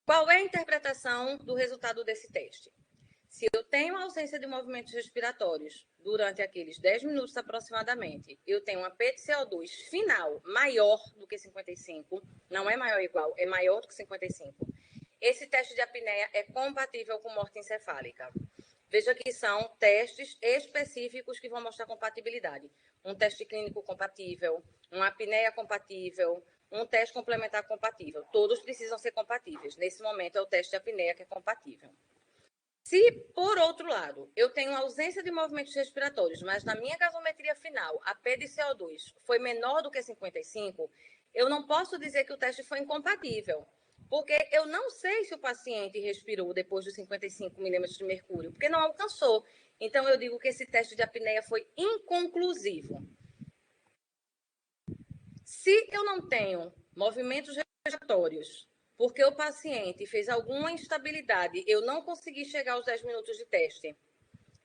Qual é a interpretação do resultado desse teste? Se eu tenho ausência de movimentos respiratórios durante aqueles 10 minutos aproximadamente, eu tenho uma P de CO2 final maior do que 55, não é maior ou igual, é maior do que 55. Esse teste de apneia é compatível com morte encefálica. Veja que são testes específicos que vão mostrar compatibilidade. Um teste clínico compatível, uma apneia compatível, um teste complementar compatível. Todos precisam ser compatíveis. Nesse momento é o teste de apneia que é compatível. Se, por outro lado, eu tenho ausência de movimentos respiratórios, mas na minha gasometria final, a P de CO2 foi menor do que 55, eu não posso dizer que o teste foi incompatível, porque eu não sei se o paciente respirou depois dos 55 milímetros de mercúrio, porque não alcançou. Então, eu digo que esse teste de apneia foi inconclusivo. Se eu não tenho movimentos respiratórios, porque o paciente fez alguma instabilidade, eu não consegui chegar aos 10 minutos de teste,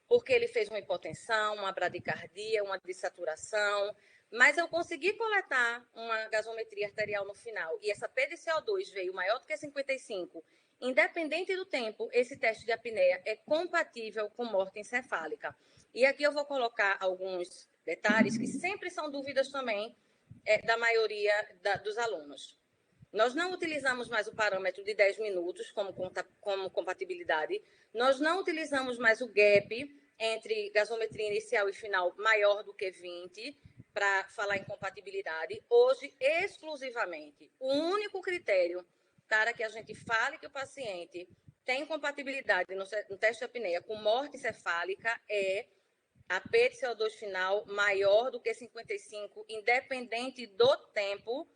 porque ele fez uma hipotensão, uma bradicardia, uma dessaturação, mas eu consegui coletar uma gasometria arterial no final e essa P de CO2 veio maior do que 55, independente do tempo, esse teste de apneia é compatível com morte encefálica. E aqui eu vou colocar alguns detalhes que sempre são dúvidas também da maioria dos alunos. Nós não utilizamos mais o parâmetro de 10 minutos como compatibilidade, nós não utilizamos mais o gap entre gasometria inicial e final maior do que 20 para falar em compatibilidade. Hoje, exclusivamente, o único critério para que a gente fale que o paciente tem compatibilidade no teste de apneia com morte encefálica é a P de CO2 final maior do que 55, independente do tempo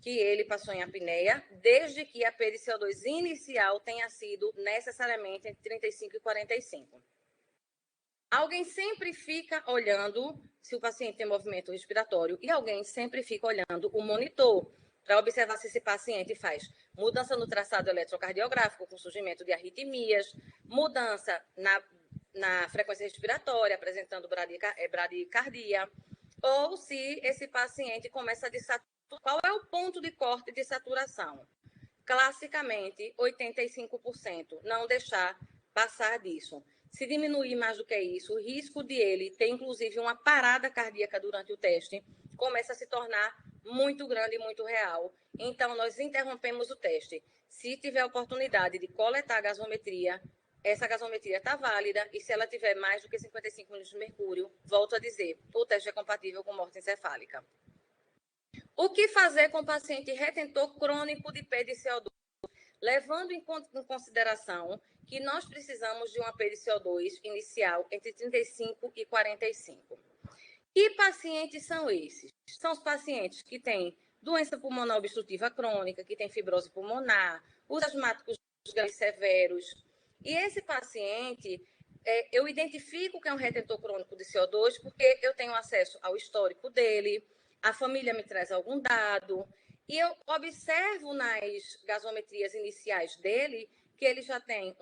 que ele passou em apneia, desde que a PdCO2 inicial tenha sido necessariamente entre 35 e 45. Alguém sempre fica olhando se o paciente tem movimento respiratório e alguém sempre fica olhando o monitor para observar se esse paciente faz mudança no traçado eletrocardiográfico com surgimento de arritmias, mudança na frequência respiratória, apresentando bradicardia, ou se esse paciente começa a desaturar. Qual é o ponto de corte de saturação? Classicamente, 85%. Não deixar passar disso. Se diminuir mais do que isso, o risco de ele ter, inclusive, uma parada cardíaca durante o teste começa a se tornar muito grande e muito real. Então, nós interrompemos o teste. Se tiver oportunidade de coletar a gasometria, essa gasometria está válida e se ela tiver mais do que 55 milímetros de mercúrio, volto a dizer, o teste é compatível com morte encefálica. O que fazer com o paciente retentor crônico de PdCO2? Levando em consideração que nós precisamos de uma PdCO2 inicial entre 35 e 45. Que pacientes são esses? São os pacientes que têm doença pulmonar obstrutiva crônica, que têm fibrose pulmonar, os asmáticos graves severos. E esse paciente, eu identifico que é um retentor crônico de CO2 porque eu tenho acesso ao histórico dele, a família me traz algum dado, e eu observo nas gasometrias iniciais dele que ele já tem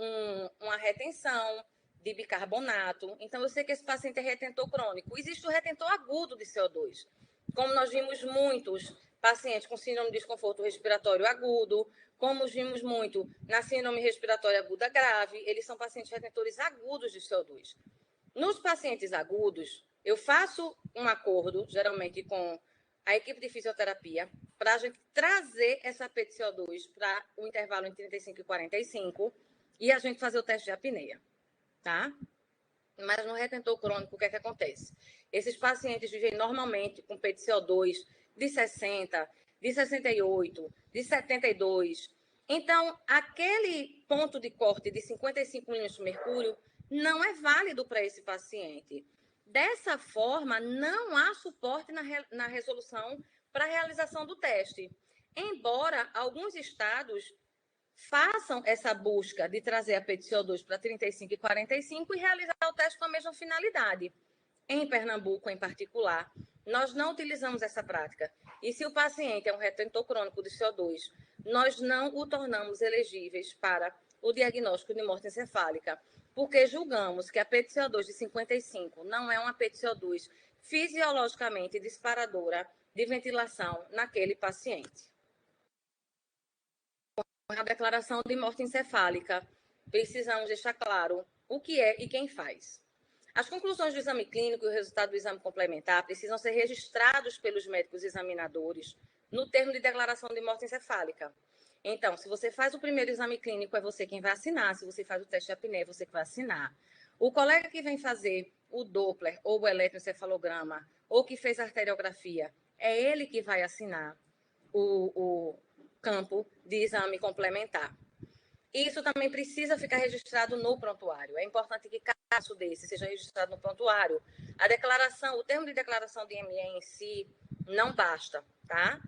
uma retenção de bicarbonato. Então, eu sei que esse paciente é retentor crônico. Existe o retentor agudo de CO2. Como nós vimos muitos pacientes com síndrome de desconforto respiratório agudo, como vimos muito na síndrome respiratória aguda grave, eles são pacientes retentores agudos de CO2. Nos pacientes agudos, eu faço um acordo, geralmente com a equipe de fisioterapia, para a gente trazer essa PdCO2 para o intervalo entre 35 e 45 e a gente fazer o teste de apneia, tá? Mas no retentor crônico, o que é que acontece? Esses pacientes vivem normalmente com PdCO2 de 60, de 68, de 72. Então, aquele ponto de corte de 55 milímetros de mercúrio não é válido para esse paciente. Dessa forma, não há suporte na resolução para a realização do teste. Embora alguns estados façam essa busca de trazer a PdCO2 para 35 e 45 e realizar o teste com a mesma finalidade. Em Pernambuco, em particular, nós não utilizamos essa prática. E se o paciente é um retentor crônico de CO2, nós não o tornamos elegíveis para o diagnóstico de morte encefálica, porque julgamos que a PdCO2 de 55 não é uma PdCO2 fisiologicamente disparadora de ventilação naquele paciente. A declaração de morte encefálica, precisamos deixar claro o que é e quem faz. As conclusões do exame clínico e o resultado do exame complementar precisam ser registrados pelos médicos examinadores no termo de declaração de morte encefálica. Então, se você faz o primeiro exame clínico, é você quem vai assinar. Se você faz o teste de apneia, é você que vai assinar. O colega que vem fazer o Doppler ou o eletroencefalograma ou que fez a arteriografia, é ele que vai assinar o campo de exame complementar. Isso também precisa ficar registrado no prontuário. É importante que caso desse seja registrado no prontuário. A declaração, o termo de declaração de ME em si não basta, tá?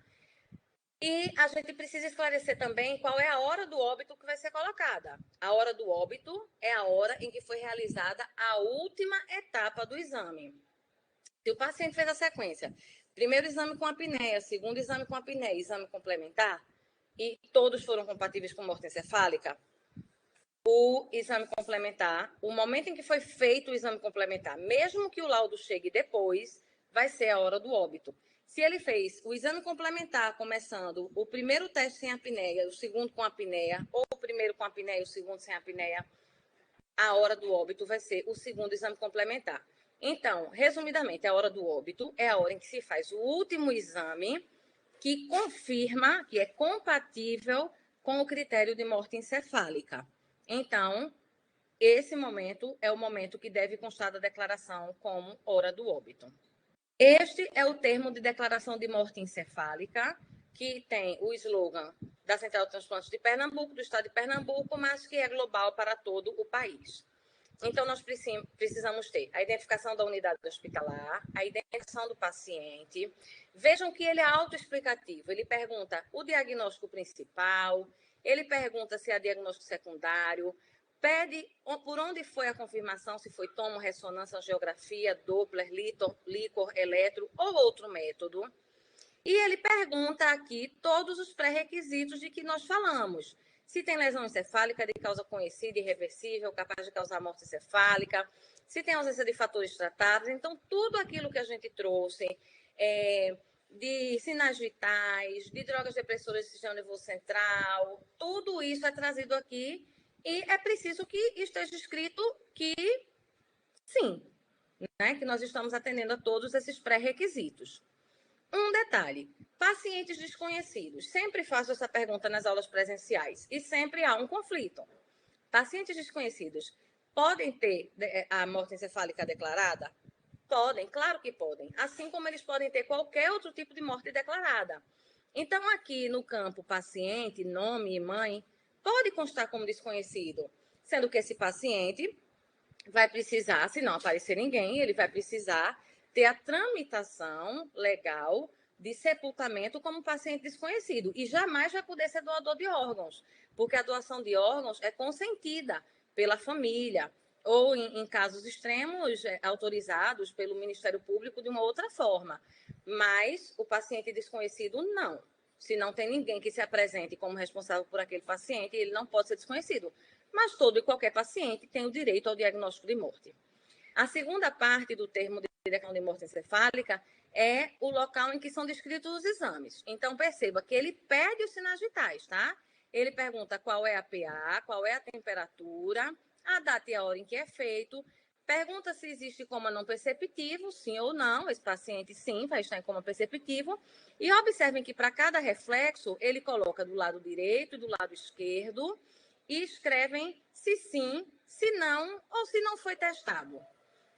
E a gente precisa esclarecer também qual é a hora do óbito que vai ser colocada. A hora do óbito é a hora em que foi realizada a última etapa do exame. Se o paciente fez a sequência, primeiro exame com apneia, segundo exame com apneia, exame complementar, e todos foram compatíveis com morte encefálica, o exame complementar, o momento em que foi feito o exame complementar, mesmo que o laudo chegue depois, vai ser a hora do óbito. Se ele fez o exame complementar, começando o primeiro teste sem apneia, o segundo com apneia, ou o primeiro com apneia e o segundo sem apneia, a hora do óbito vai ser o segundo exame complementar. Então, resumidamente, a hora do óbito é a hora em que se faz o último exame que confirma que é compatível com o critério de morte encefálica. Então, esse momento é o momento que deve constar da declaração como hora do óbito. Este é o termo de declaração de morte encefálica, que tem o slogan da Central de Transplantes de Pernambuco, do Estado de Pernambuco, mas que é global para todo o país. Então, nós precisamos ter a identificação da unidade hospitalar, a identificação do paciente. Vejam que ele é autoexplicativo. Ele pergunta o diagnóstico principal, ele pergunta se é diagnóstico secundário, pede por onde foi a confirmação, se foi tomo, ressonância, angiografia, Doppler, líquor, eletro ou outro método. E ele pergunta aqui todos os pré-requisitos de que nós falamos. Se tem lesão encefálica de causa conhecida e irreversível, capaz de causar morte encefálica, se tem ausência de fatores tratados. Então, tudo aquilo que a gente trouxe, de sinais vitais, de drogas depressoras do sistema nervoso central, tudo isso é trazido aqui e é preciso que esteja escrito que sim, né, que nós estamos atendendo a todos esses pré-requisitos. Um detalhe, pacientes desconhecidos. Sempre faço essa pergunta nas aulas presenciais e sempre há um conflito. Pacientes desconhecidos podem ter a morte encefálica declarada? Podem, claro que podem. Assim como eles podem ter qualquer outro tipo de morte declarada. Então, aqui no campo paciente, nome e mãe, pode constar como desconhecido, sendo que esse paciente vai precisar, se não aparecer ninguém, ele vai precisar ter a tramitação legal de sepultamento como paciente desconhecido e jamais vai poder ser doador de órgãos, porque a doação de órgãos é consentida pela família ou, em casos extremos, autorizados pelo Ministério Público de uma outra forma. Mas o paciente desconhecido, não. Se não tem ninguém que se apresente como responsável por aquele paciente, ele não pode ser desconhecido. Mas todo e qualquer paciente tem o direito ao diagnóstico de morte. A segunda parte do termo de declaração de morte encefálica é o local em que são descritos os exames. Então, perceba que ele pede os sinais vitais, tá? Ele pergunta qual é a PA, qual é a temperatura, a data e a hora em que é feito, pergunta se existe coma não perceptivo, sim ou não. Esse paciente, sim, vai estar em coma perceptivo. E observem que para cada reflexo, ele coloca do lado direito e do lado esquerdo e escrevem se sim, se não ou se não foi testado.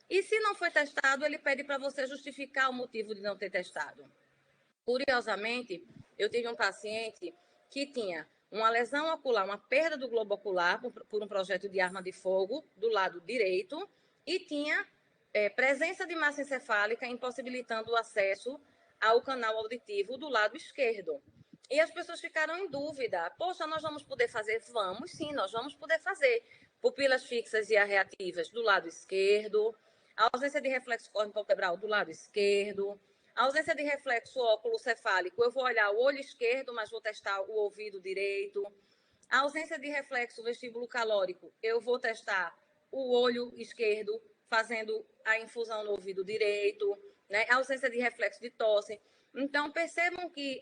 E se não foi testado, ele pede para você justificar o motivo de não ter testado. Curiosamente, eu tive um paciente que tinha uma lesão ocular, uma perda do globo ocular por um projeto de arma de fogo do lado direito e tinha presença de massa encefálica impossibilitando o acesso ao canal auditivo do lado esquerdo. E as pessoas ficaram em dúvida. Poxa, nós vamos poder fazer? Vamos, sim, nós vamos poder fazer. Pupilas fixas e arreativas do lado esquerdo, a ausência de reflexo córneo-palpebral do lado esquerdo, a ausência de reflexo óculo-cefálico, eu vou olhar o olho esquerdo, mas vou testar o ouvido direito. A ausência de reflexo vestíbulo calórico, eu vou testar o olho esquerdo, fazendo a infusão no ouvido direito, né? A ausência de reflexo de tosse. Então, percebam que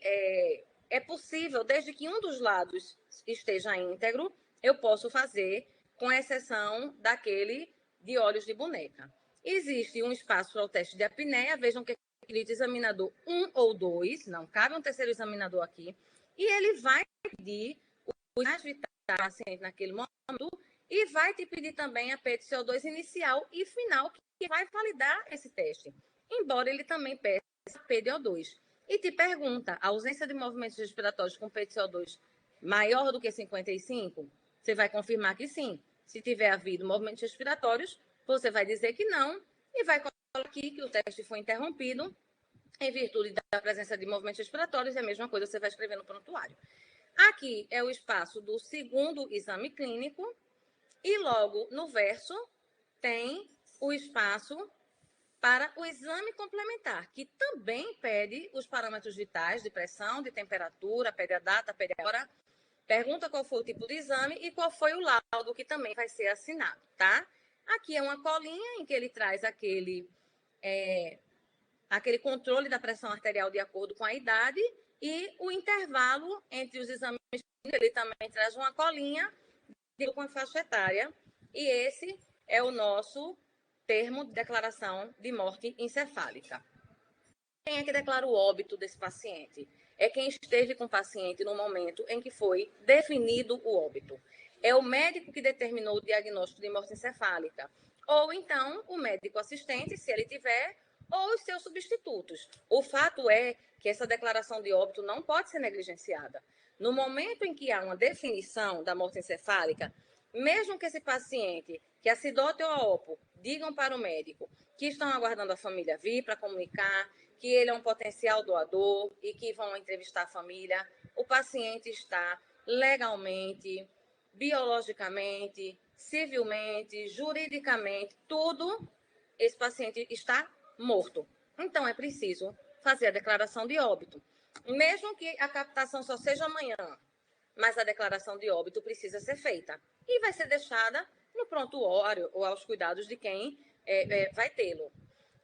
é possível, desde que um dos lados esteja íntegro, eu posso fazer, com exceção daquele de olhos de boneca. Existe um espaço para o teste de apneia, vejam que é aquele examinador 1 ou 2, não cabe um terceiro examinador aqui, e ele vai pedir os sinais vitais do paciente naquele momento e vai te pedir também a PET-CO2 inicial e final, que vai validar esse teste, embora ele também peça a PDO2. E te pergunta, a ausência de movimentos respiratórios com PET-CO2 maior do que 55? Você vai confirmar que sim. Se tiver havido movimentos respiratórios, você vai dizer que não e vai colocar aqui que o teste foi interrompido em virtude da presença de movimentos respiratórios, e a mesma coisa você vai escrever no prontuário. Aqui é o espaço do segundo exame clínico e logo no verso tem o espaço para o exame complementar, que também pede os parâmetros vitais de pressão, de temperatura, pede a data, pede a hora, pergunta qual foi o tipo de exame e qual foi o laudo que também vai ser assinado, tá? Aqui é uma colinha em que ele traz aquele controle da pressão arterial de acordo com a idade e o intervalo entre os exames. Ele também traz uma colinha com a faixa etária e esse é o nosso termo de declaração de morte encefálica. Quem é que declara o óbito desse paciente? É quem esteve com o paciente no momento em que foi definido o óbito. É o médico que determinou o diagnóstico de morte encefálica. Ou então, o médico assistente, se ele tiver, ou os seus substitutos. O fato é que essa declaração de óbito não pode ser negligenciada. No momento em que há uma definição da morte encefálica, mesmo que esse paciente, que a Cidote ou a OPO digam para o médico que estão aguardando a família vir para comunicar que ele é um potencial doador e que vão entrevistar a família, o paciente está legalmente, biologicamente, civilmente, juridicamente, tudo, esse paciente está morto. Então, é preciso fazer a declaração de óbito. Mesmo que a captação só seja amanhã, mas a declaração de óbito precisa ser feita. E vai ser deixada no prontuário ou aos cuidados de quem vai tê-lo.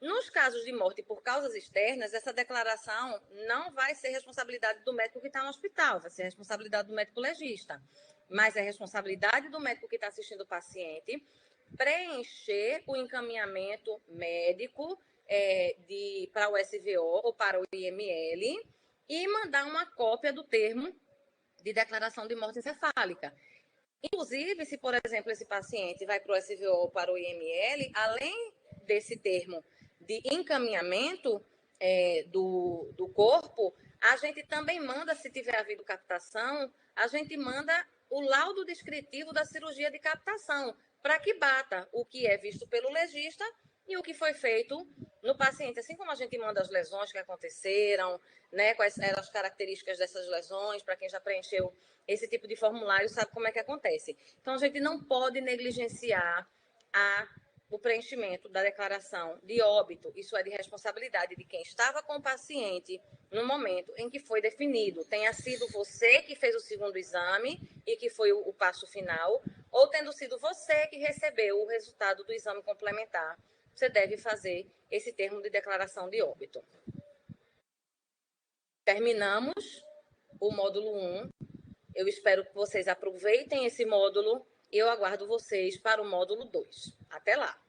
Nos casos de morte por causas externas, essa declaração não vai ser responsabilidade do médico que está no hospital, vai ser responsabilidade do médico legista. Mas é responsabilidade do médico que está assistindo o paciente preencher o encaminhamento médico para o SVO ou para o IML e mandar uma cópia do termo de declaração de morte encefálica. Inclusive, se, por exemplo, esse paciente vai para o SVO ou para o IML, além desse termo de encaminhamento do corpo, a gente também manda, se tiver havido captação, a gente manda o laudo descritivo da cirurgia de captação, para que bata o que é visto pelo legista e o que foi feito no paciente. Assim como a gente manda as lesões que aconteceram, né, quais eram as características dessas lesões, para quem já preencheu esse tipo de formulário sabe como é que acontece. Então, a gente não pode negligenciar o preenchimento da declaração de óbito. Isso é de responsabilidade de quem estava com o paciente no momento em que foi definido. Tenha sido você que fez o segundo exame e que foi o passo final, ou tendo sido você que recebeu o resultado do exame complementar. Você deve fazer esse termo de declaração de óbito. Terminamos o módulo 1. Eu espero que vocês aproveitem esse módulo e eu aguardo vocês para o módulo 2. Até lá!